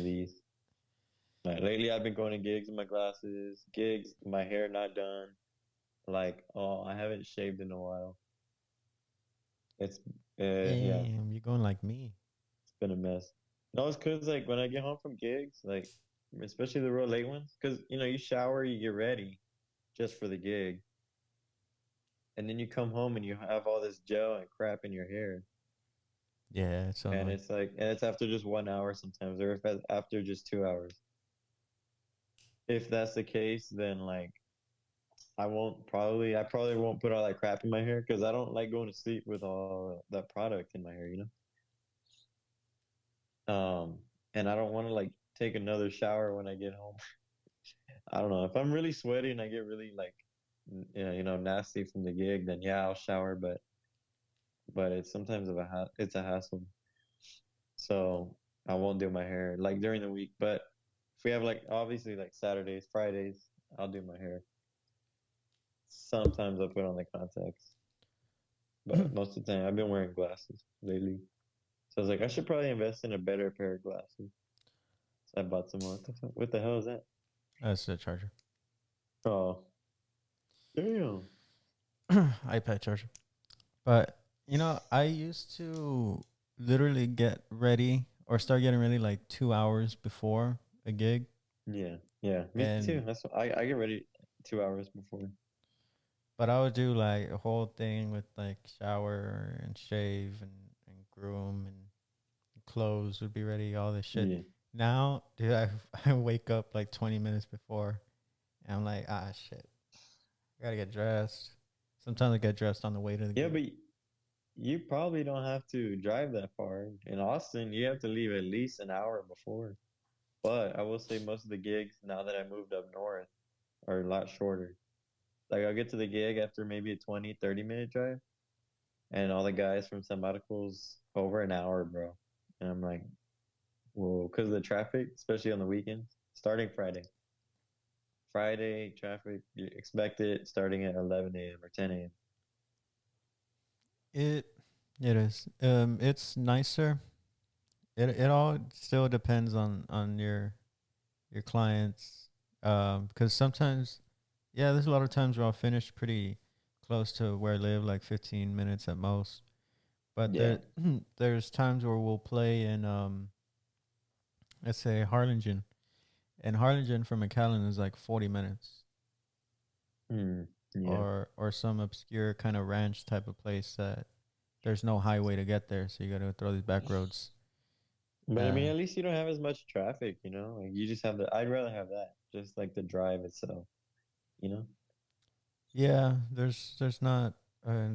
these. Like lately, I've been going to gigs with my glasses, gigs, my hair not done. Like, oh, I haven't shaved in a while. It's, yeah, Damn, you're going like me. it's been a mess. No, it's because like when I get home from gigs, like especially the real late ones, because you shower, you get ready just for the gig, and then you come home and you have all this gel and crap in your hair, Yeah, it's so and annoying. it's after just 1 hour sometimes, or if it's after just 2 hours. If that's the case, then like I probably won't put all that crap in my hair because I don't like going to sleep with all that product in my hair. And I don't want to like take another shower when I get home. I don't know. If I'm really sweaty and I get really like nasty from the gig, then yeah, I'll shower, but it's sometimes it's a hassle. So I won't do my hair like during the week. But if we have like obviously like Saturdays, Fridays, I'll do my hair. Sometimes I'll put on the contacts, but most of the time I've been wearing glasses lately. So I was like, I should probably invest in a better pair of glasses. So I bought some more. What the hell is that? That's the charger. Oh, damn. iPad charger. But I used to literally get ready or start getting ready like 2 hours before a gig, Yeah, yeah, me too. and That's what, I get ready 2 hours before. but I would do like a whole thing with like shower and shave and groom and clothes would be ready, all this shit. Yeah, Now, dude, I wake up like 20 minutes before, and I'm like, ah, shit, I gotta get dressed. Sometimes I get dressed on the way to the yeah, gig. but you probably don't have to drive that far. In Austin, you have to leave at least an hour before. But I will say most of the gigs now that I moved up north are a lot shorter. Like I'll get to the gig after maybe a 20, 30 minute drive, and all the guys from San Marcos over an hour, bro. And I'm like, whoa, because of the traffic, especially on the weekends, starting Friday. Friday traffic, you expect it starting at 11 a.m. or 10 a.m. It it is. It's nicer. It all still depends on your clients. Because sometimes, yeah, there's a lot of times where I'll finish pretty close to where I live, like 15 minutes at most. But Yeah. there's times where we'll play in let's say Harlingen, and Harlingen from McAllen is like 40 minutes. Hmm. Yeah. or some obscure kind of ranch type of place that there's no highway to get there, so you got to throw these back roads. But I mean, Uh, at least you don't have as much traffic, you know? Like you just have the, I'd rather have that, just like the drive itself, you know? yeah, there's not a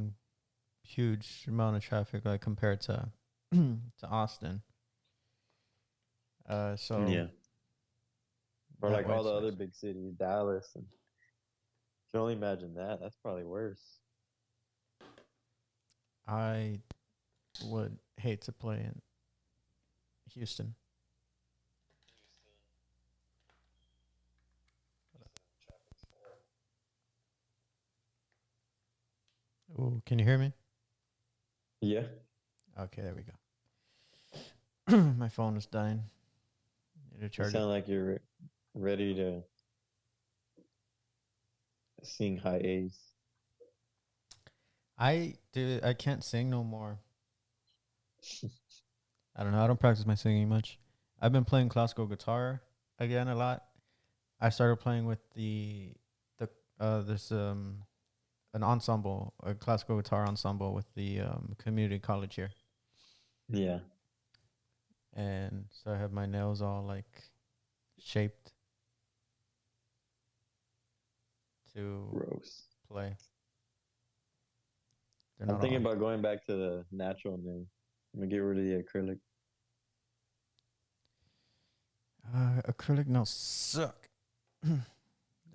huge amount of traffic like compared to to Austin. So Yeah. Or that like way all it's the other nice. big cities, Dallas, and you can only imagine that. That's probably worse. I would hate to play in Houston. Oh, can you hear me? Yeah. Okay, there we go. My phone is dying. Need to You charge it. sound like you're ready to sing high A's. I can't sing no more. I don't know. I don't practice my singing much. I've been playing classical guitar again a lot. I started playing with the this an ensemble, a classical guitar ensemble with the community college here, Yeah. and so I have my nails all like shaped to Gross. play. They're I'm not thinking all about going back to the natural nail. I'm gonna get rid of the acrylic. acrylic nails suck. I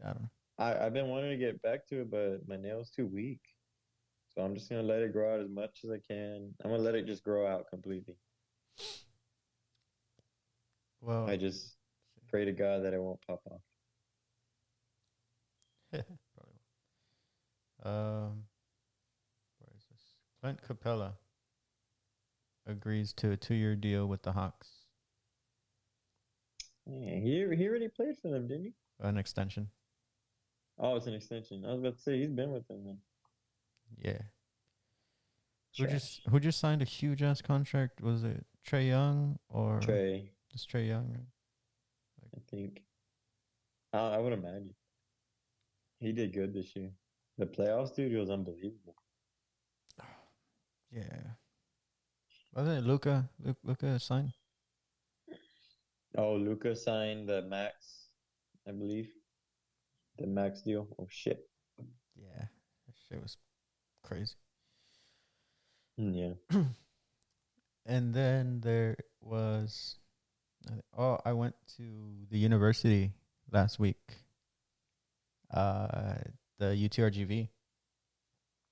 don't know. I've been wanting to get back to it, but my nail's too weak. So I'm just gonna let it grow out as much as I can. I'm gonna let it just grow out completely. I Well, just pray to God that it won't pop off. probably. Um, where is this? Clint Capella agrees to a 2-year deal with the Hawks. Yeah, he already played for them, didn't he? An extension. Oh, it's an extension. I was about to say he's been with them then. Yeah. Trash. Who just signed a huge ass contract? Was it Trey Young or Trey, just Trey Young? Like, I think. I would imagine he did good this year. The playoffs, dude, was unbelievable. yeah. Wasn't it Luca? Luca signed? Oh, Luca signed the max, I believe, the max deal. Oh shit. Yeah. That shit was crazy. Yeah. And then there was I went to the university last week. Uh the UTRGV.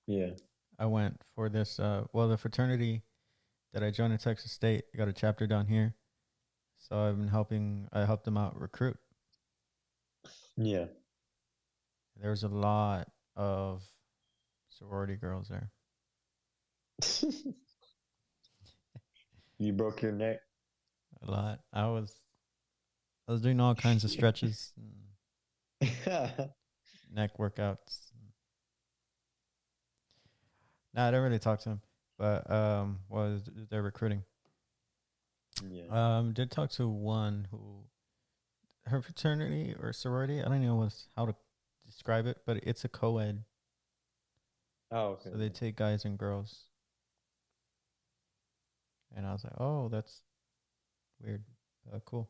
Yeah. I went for this the fraternity that I joined in Texas State. I got a chapter down here. So I helped them out recruit. Yeah. There was a lot of sorority girls there. You broke your neck. A lot. I was doing all kinds of Shit. stretches, and neck workouts. Nah, I didn't really talk to him, but was they're recruiting. Yeah. Did talk to one who her fraternity or sorority. I don't know how to describe it, but it's a co-ed, Oh, okay. so they take guys and girls. And I was like, oh, that's weird. Cool.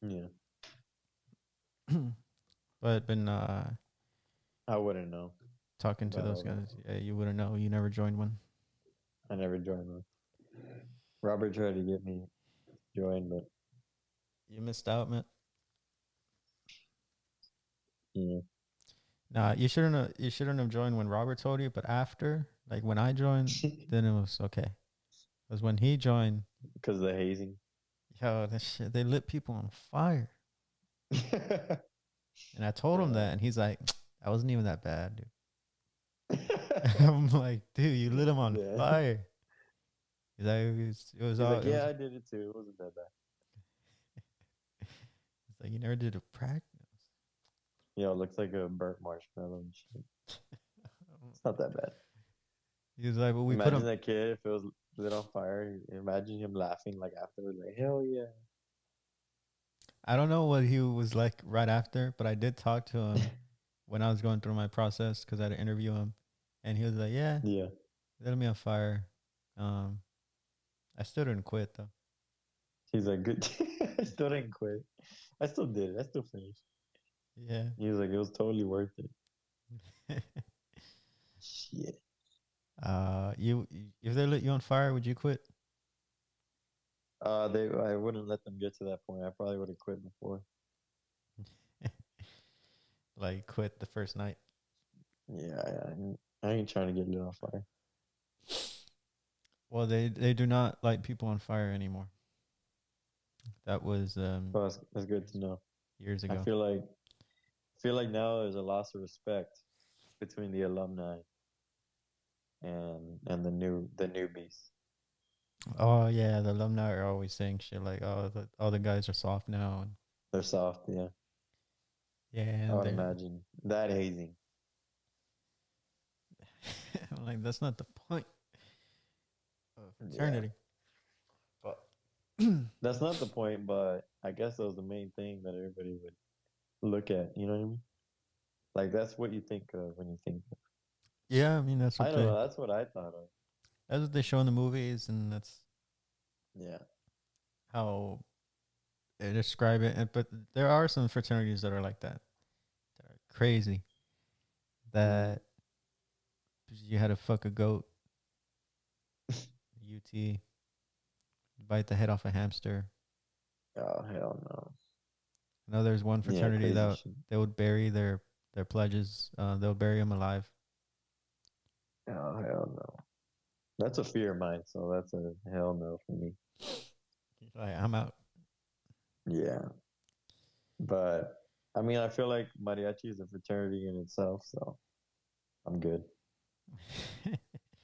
Yeah. But been I wouldn't know talking to about those all that. guys. Yeah, you wouldn't know. You never joined one. I never joined one. Robert tried to get me joined, but You missed out, man. yeah. Nah, you shouldn't have joined when Robert told you, but after, like when I joined, then it was okay. Because when he joined, Because of the hazing. yo, that shit, they lit people on fire. And I told him that, and he's like, that wasn't even that bad, dude. I'm like, dude, you lit him on Yeah. fire. He's like, He's like, yeah, I did it too. It wasn't that bad. it's like, you never did a practice. It looks like a burnt marshmallow and shit. It's not that bad. He was like, but we put Imagine him. that kid if it was lit on fire. Imagine him laughing like afterwards, like, hell yeah. I don't know what he was like right after, but I did talk to him, when I was going through my process because I had to interview him, and he was like, "Yeah, Yeah. they let me on fire." Um, I still didn't quit though. He's like, good. I still didn't quit. I still did it. I still finished. Yeah. He was like, it was totally worth it. Shit. You if they lit you on fire, would you quit? I wouldn't let them get to that point. I probably would have quit before. Like quit the first night? Yeah, I ain't trying to get lit on fire. Well, they do not light people on fire anymore. That was But that's good to know. years I ago. feel like now there's a loss of respect between the alumni and the newbies. Oh yeah, the alumni are always saying shit like, "Oh, all the guys are soft now," and They're soft, yeah. yeah, I would they're imagine that hazing. I'm like, that's not the point of Yeah. fraternity. But That's not the point, but I guess that was the main thing that everybody would look at. You know what I mean? Like that's what you think of when you think of. yeah, I mean I don't know. That's what I thought of. that's what they show in the movies, and that's Yeah. how they describe it. But there are some fraternities that are like that. That are crazy. Mm. That you had to fuck a goat, UT, bite the head off a hamster. Oh hell no. I know there's one Yeah, fraternity crazy that shit. they would bury their pledges. They'll bury them alive. Oh hell no. That's a fear of mine, so that's a hell no for me. Like I'm out. Yeah. But I mean, I feel like mariachi is a fraternity in itself, so I'm good.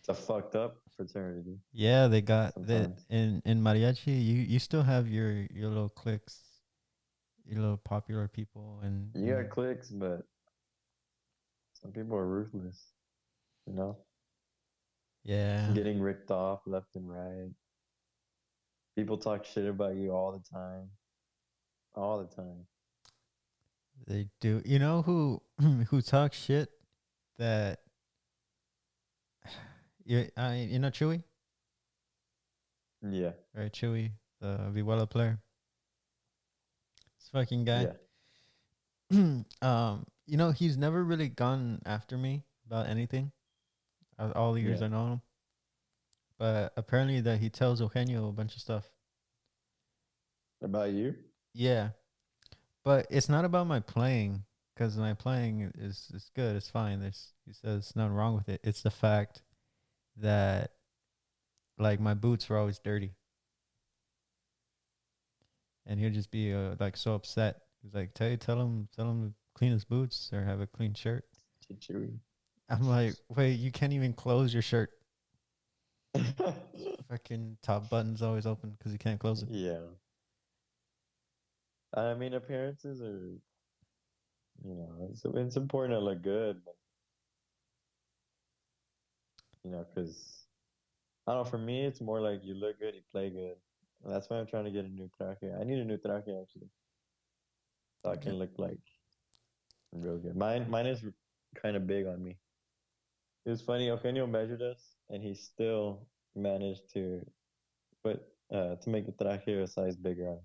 It's a fucked up fraternity Yeah, they got that sometimes. in mariachi. You still have your little cliques, your little popular people, You got and clicks, but some people are ruthless, you know? yeah, Getting ripped off left and right. People talk shit about you all the time. All the time. they do. You know who who talks shit that you know Chewy, Yeah. right? Chewy, the Vihuela player. This fucking guy. Yeah. You know he's never really gone after me about anything. All the years Yeah. I know him, but apparently that he tells Eugenio a bunch of stuff. About you? Yeah, but it's not about my playing because my playing is good. It's fine. He says nothing wrong with it. It's the fact that like my boots were always dirty, and he'll just be like so upset. He's like, tell him to clean his boots or have a clean shirt. Chichewy. I'm like, wait, you can't even close your shirt. Fucking top button's always open because you can't close it. Yeah. I mean, appearances are, it's important to look good, but, because I don't know, for me, it's more like you look good, you play good. And that's why I'm trying to get a new track here. I need a new track here, actually, so I Yeah. can look like real good. Mine is kind of big on me. It was funny. Eugenio measured us, and he still managed put to make the traje a size bigger on.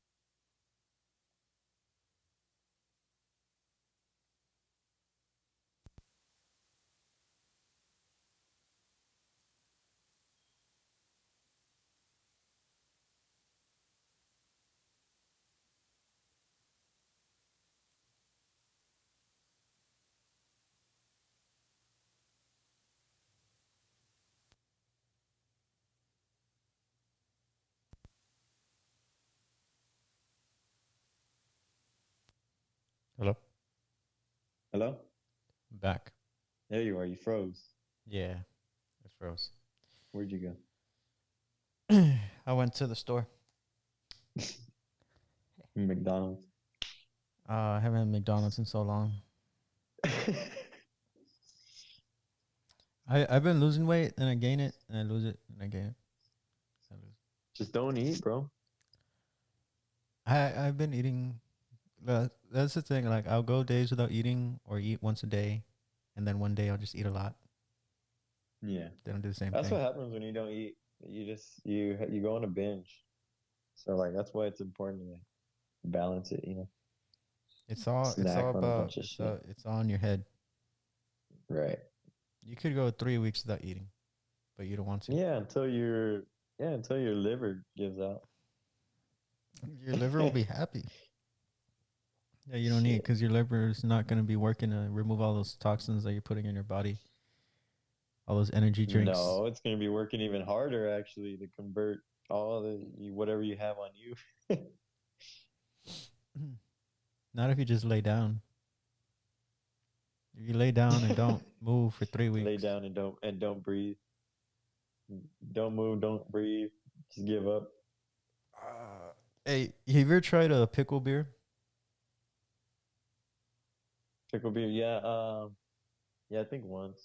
Hello. Hello? Back. There you are. You froze. Yeah, it's froze. Where'd you I went to the store. go? McDonald's. I haven't had McDonald's in so long. I've been losing weight and I gain it and I lose it and I gain it. I lose. Just don't eat, bro. I've been eating That's the thing. Like I'll go days without eating or eat once a day, and then one day I'll just eat a lot. Yeah. Then I'll do the same That's thing. what happens when you don't eat. You go on a binge. So like that's why it's important to like, balance it, It's all snack on a about bunch of shit. it's all in your head. Right. You could go 3 weeks without eating, but you don't want to. Yeah, until your liver gives out. Your liver will be happy. Yeah, you don't need it Shit. because your liver is not going to be working to remove all those toxins that you're putting in your body, all those energy drinks. No, it's gonna be working even harder actually to convert all whatever you have on you. Not if you just lay down. If you lay down and don't move for three Lay weeks. down and don't breathe. Don't move, don't breathe. Just give up. Hey, have you ever tried a pickle beer? Pickle beer, yeah. Yeah, I think once.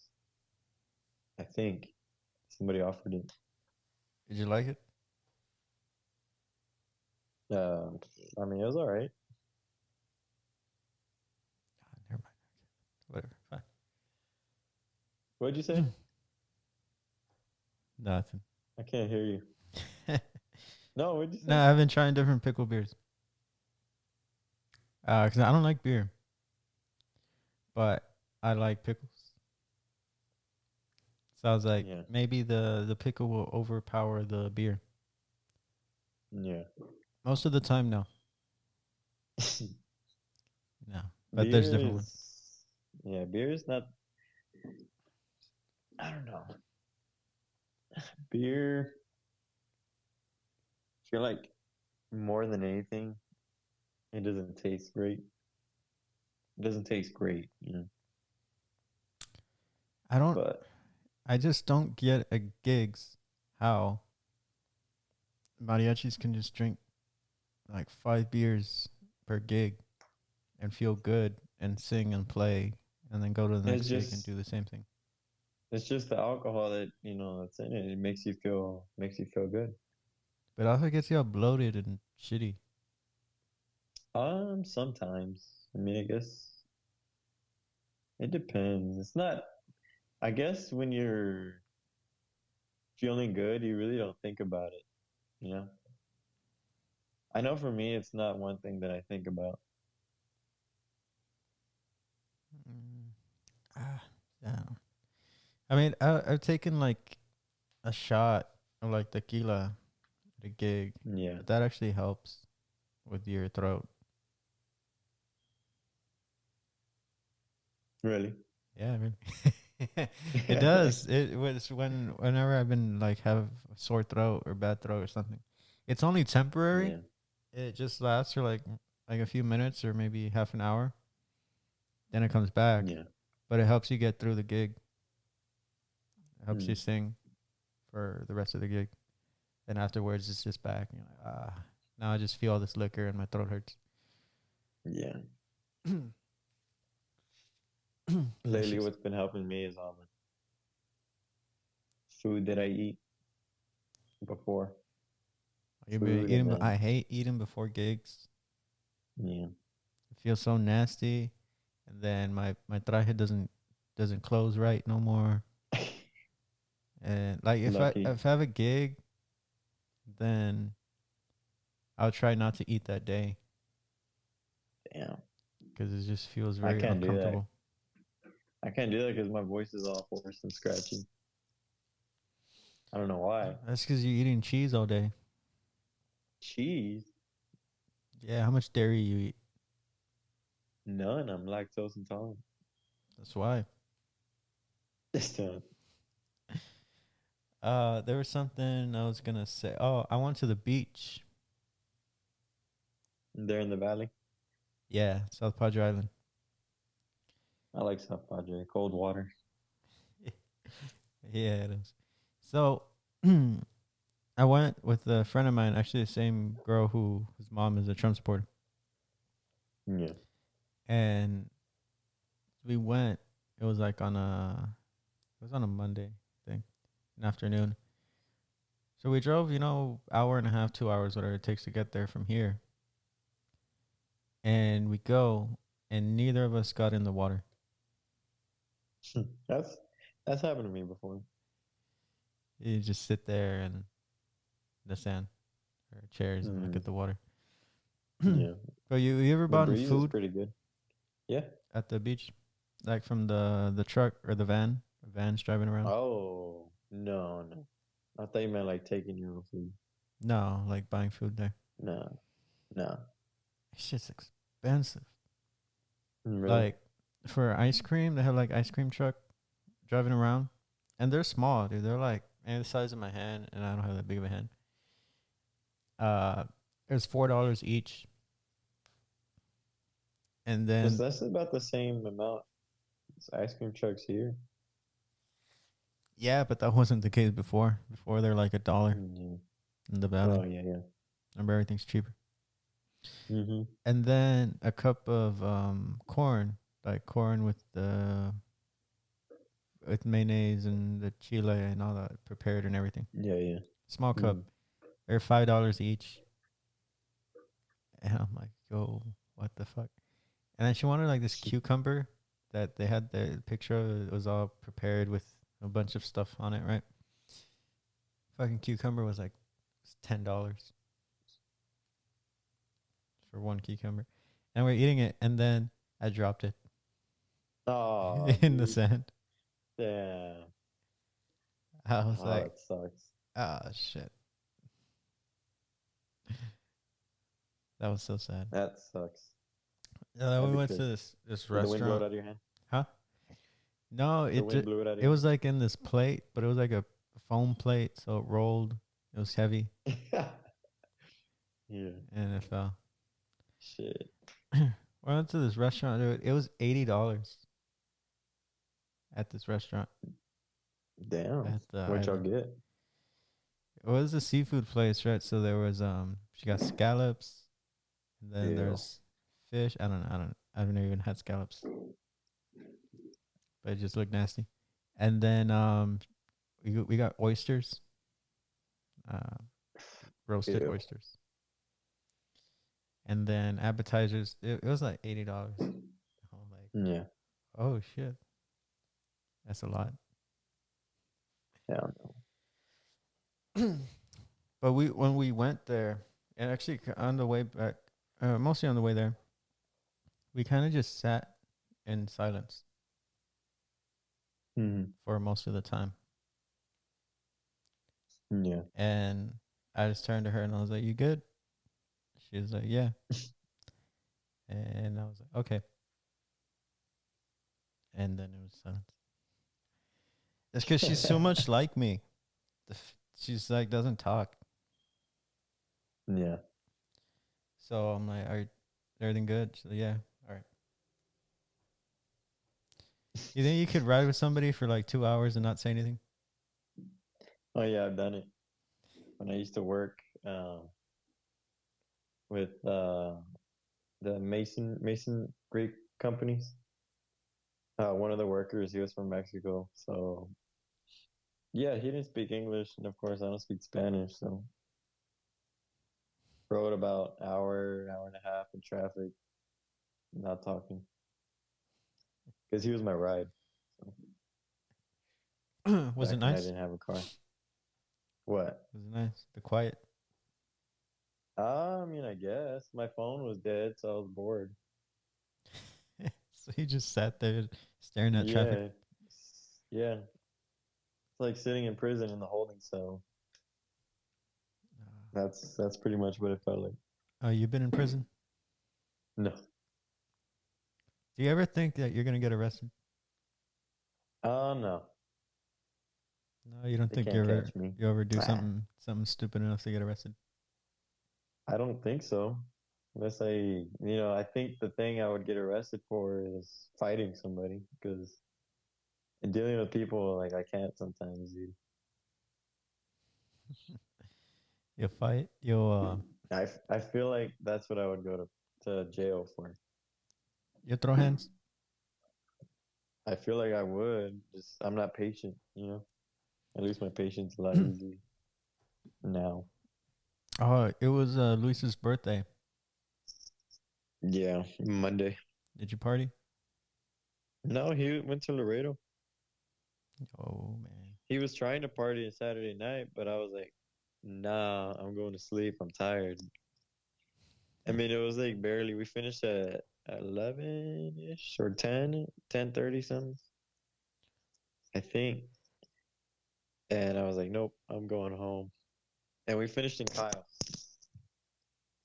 I think somebody offered it. Did you like it? I mean, it was all right. Ah, never mind. Whatever. Fine. What'd you say? Nothing. I can't hear you. No, what'd you No, say? I've been trying different pickle beers. Cause I don't like beer, but I like pickles. So I was like, Yeah, maybe the pickle will overpower the beer. yeah. Most of the time, no, no. But there's Beer different ones. is, yeah, beer is not. I don't know. Beer. I feel like more than anything, it doesn't taste great. It doesn't taste great. I don't. But I just don't get a gigs how mariachis can just drink like 5 beers per gig and feel good and sing and play and then go to the it's next gig and just do the same thing. it's just the alcohol that that's in it. It makes you feel good. But also gets you all bloated and shitty. Sometimes. I mean, I guess it depends. It's not. I guess when you're feeling good, you really don't think about it. You know. I know for me, it's not one thing that I think about. Mm, ah, yeah. I mean, I've taken like a shot of like tequila at a gig, Yeah. but that actually helps with your throat. Really. Yeah, I mean, it does. It was whenever I've been like have a sore throat or bad throat or something. It's only temporary. Yeah. It just lasts for like a few minutes or maybe half an hour. Then it comes back, Yeah. but it helps you get through the gig. It helps you Mm. sing for the rest of the gig. And afterwards, it's just back. And you're like, now I just feel all this liquor and my throat hurts. Yeah. That Lately, shit's. what's been helping me is all the food that I eat before You be food, and eating. I then hate eating before gigs. yeah. It feels so nasty, and then my traje doesn't close right no more. And like Lucky. if I have a gig, then I'll try not to eat that day Damn. because it just feels I very can't do that. uncomfortable. I can't do that because my voice is all hoarse and scratchy. I don't know why. That's because you're eating cheese all day. Cheese? Yeah, how much dairy you eat? None. I'm lactose intolerant. That's why. This time. There was something I was gonna say. Oh, I went to the beach. There in the valley. Yeah, South Padre Island. I like South Padre. Cold water. Yeah, it is. So I went with a friend of mine, actually the same girl whose mom is a Trump supporter, Yeah. and we went. It was like it was on a Monday thing, an afternoon. So we drove, hour and a half, 2 hours, whatever it takes to get there from here. and we go, and neither of us got in the water. That's that's happened to me before. You just sit there in the sand or chairs and look Mm, at the water. yeah, But you ever the bought breeze is food pretty good. Yeah. at the beach, like from the truck or the van's driving around? Oh, no, no. I thought you meant like taking your own food. No, like buying food there. No, no. It's just expensive. Really? Like for ice cream, they have like ice cream truck driving around, and they're small, dude. They're like maybe the size of my hand, and I don't have that big of a hand. Uh, it's $4 each, and Because then that's about the same amount as ice cream trucks here. yeah, but that wasn't the case before. Before they're like $1 Mm, in the oh, valley. yeah, yeah. Remember, everything's cheaper. Mm-hmm. And then a cup of corn, like corn with mayonnaise and the chile and all that prepared and everything. Yeah, yeah. Small cup. Mm. They're $5 each. And I'm like, yo, what the fuck? And then she wanted like this cucumber that they had the picture of. It was all prepared with a bunch of stuff on it, right? Fucking cucumber was like $10 for one cucumber. And we're eating it, and then I dropped it Oh, in the dude. sand. Damn. I was Oh, like, that sucks. oh shit. That was so sad. That sucks. Then That'd we be went to crazy. this Did the wind blow it restaurant. out of your hand? Huh? No, The wind blew it out of it your was like in this plate, but it was like a foam plate, so it rolled. It was heavy, hand? Yeah. and it fell. Shit. We went to this restaurant. Dude. It was $80 at this restaurant Damn. at the What y'all island. get? It was a seafood place, right? So there was she got scallops, and then Ew. there's fish. I don't know. I've never even had scallops, but it just looked nasty. And then we got oysters, uh, roasted Ew. oysters, and then appetizers. It was like $80. I'm like, Yeah. oh shit, that's a lot. Yeah. But we when we went there, and actually on the way back, mostly on the way there, we kind of just sat in silence Mm. for most of the time. Yeah. And I just turned to her and I was like, "You good?" She was like, "Yeah." And I was like, "Okay." And then it was silence. It's because she's so much like me. She's like doesn't talk. Yeah. So I'm like, "Are everything good?" She's like, "Yeah." All right. You think you could ride with somebody for like 2 hours and not say anything? Oh yeah, I've done it. When I used to work with the Mason Greek companies. One of the workers, he was from Mexico, so yeah, he didn't speak English, and of course I don't speak Spanish, so rode about hour and a half in traffic, not talking, because he was my ride. So Was it back when I nice? didn't have a car. What? Was it nice? The quiet. I mean, I guess my phone was dead, so I was bored. So he just sat there staring at traffic. Yeah, yeah. It's like sitting in prison in the holding cell. That's pretty much what it felt like. Oh, you've been in prison? No. Do you ever think that you're gonna get arrested? Oh no. No, you don't They think can't catch me. you ever do Nah, something stupid enough to get arrested? I don't think so. Unless I think the thing I would get arrested for is fighting somebody because dealing with people like I can't sometimes, dude. You'll fight. I feel like that's what I would go to jail for. You'll throw hands. I feel like I would. Just I'm not patient. I lose my patience a lot easily now. Oh, it was Luis's birthday, Yeah, Monday. Did you party? No, he went to Laredo. Oh man. He was trying to party on Saturday night, but I was like, nah, I'm going to sleep. I'm tired. I mean, it was like barely. We finished at 11-ish or 10:30 something, I think. And I was like, nope, I'm going home. And we finished in Kyle.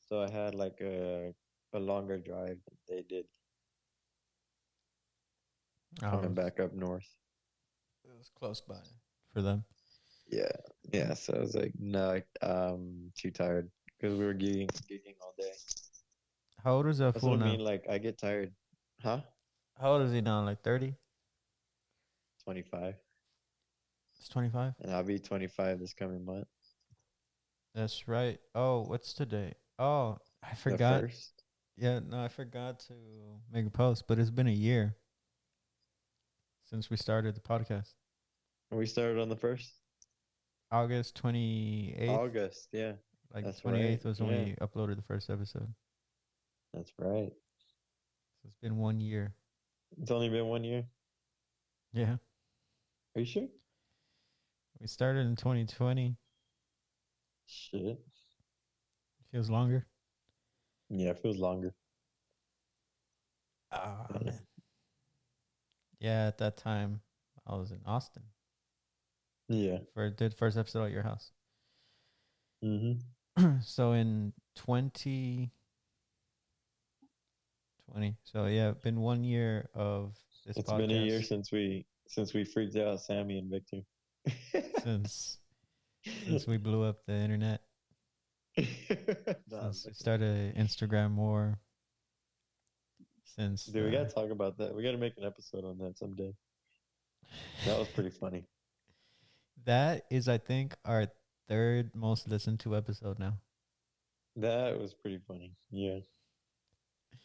So I had like a longer drive than they did Oh, coming back up north. it was close by for them. Yeah. Yeah. So I was like, no, I'm too tired because we were gigging all day. How old is that That's what fool I now? mean. Like, I get tired. Huh? How old is he now? Like 30? 25. It's 25. And I'll be 25 this coming month. That's right. Oh, what's today? Oh, I The forgot. first. Yeah, no, I forgot to make a post, but it's been a year since we started the podcast. And we started on the first. August 28th. August. Yeah. Like That's right. 28th was when Yeah. we uploaded the first episode. That's right. So it's been 1 year. It's only been 1 year. Yeah. Are you sure? We started in 2020. Shit. Feels longer. Yeah, it feels longer. Oh, Yeah. man. Yeah, at that time, I was in Austin. Yeah. Did first episode at your house. Mm-hmm. So in 2020. So yeah, been 1 year of this It's been a year podcast since we freaked out Sammy and Victor. since we blew up the internet. Nah, Since we started Instagram more. Since dude, we gotta talk about that. We gotta make an episode on that someday. That was pretty funny. that is, I think, our third most listened to episode now. That was pretty funny. Yeah. I'm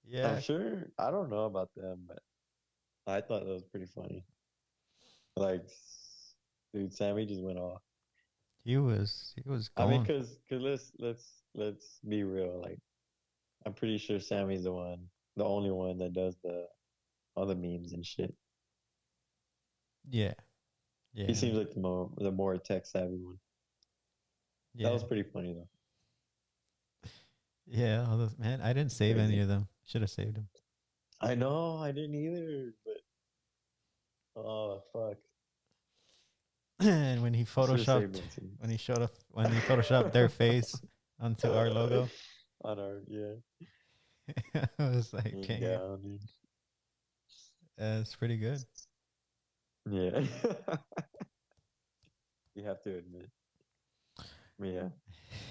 Yeah, sure. I don't know about them, but I thought that was pretty funny. Like, dude, Sammy just went off. he was I mean, going. cause let's be real. Like, I'm pretty sure Sammy's the only one that does all the memes and shit. Yeah, He yeah, seems like the more tech savvy one. That yeah, was pretty funny though. yeah. All those, man, I didn't save any Crazy. of them. Should have saved them. I know, I didn't either, but oh fuck. And when he I should have saved photoshopped, them too. when he photoshopped their face onto our logo, On our I was like, hang dang, down, dude. that's pretty good. Yeah. You have to admit. But yeah,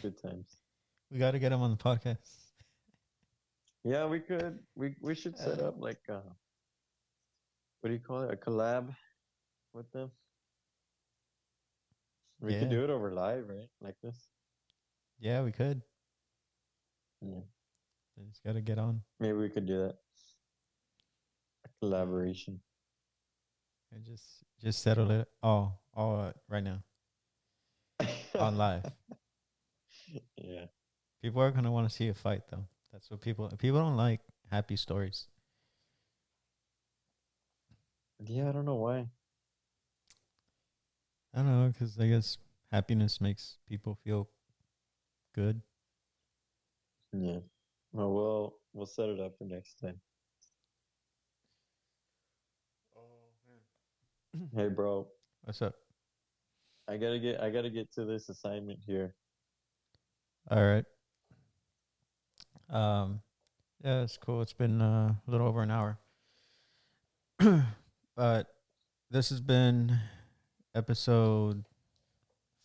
good times. We got to get him on the podcast. Yeah, we could. We should set up like what do you call it? A collab with them. We could Yeah, do it over live, right? Like this. yeah, we could. Yeah. Just got to get on Maybe we could do that. A collaboration. and just settle it all right now on live. Yeah. People are gonna want to see a fight though. That's what people don't like happy stories. Yeah, I don't know why. I don't know, because I guess happiness makes people feel good. Yeah. Well, we'll set it up for next time. Hey, bro, What's up? I gotta get to this assignment here. All right. Yeah, it's cool. It's been a little over an hour. But this has been episode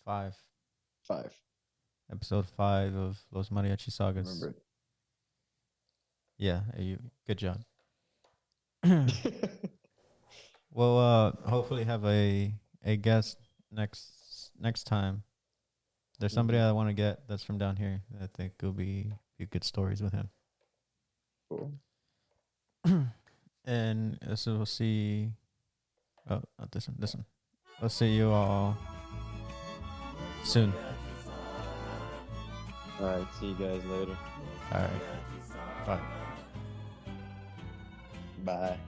5. 5. Episode 5 of Los Mariachi Sagas. Remember Yeah, you good job. it. We'll hopefully have a guest next time. There's somebody I want to get that's from down here. I think will be a few good stories with him. Cool. And so we'll see. Oh, not this one. This one. We'll see you all soon. All right. See you guys later. All right. Bye. Bye.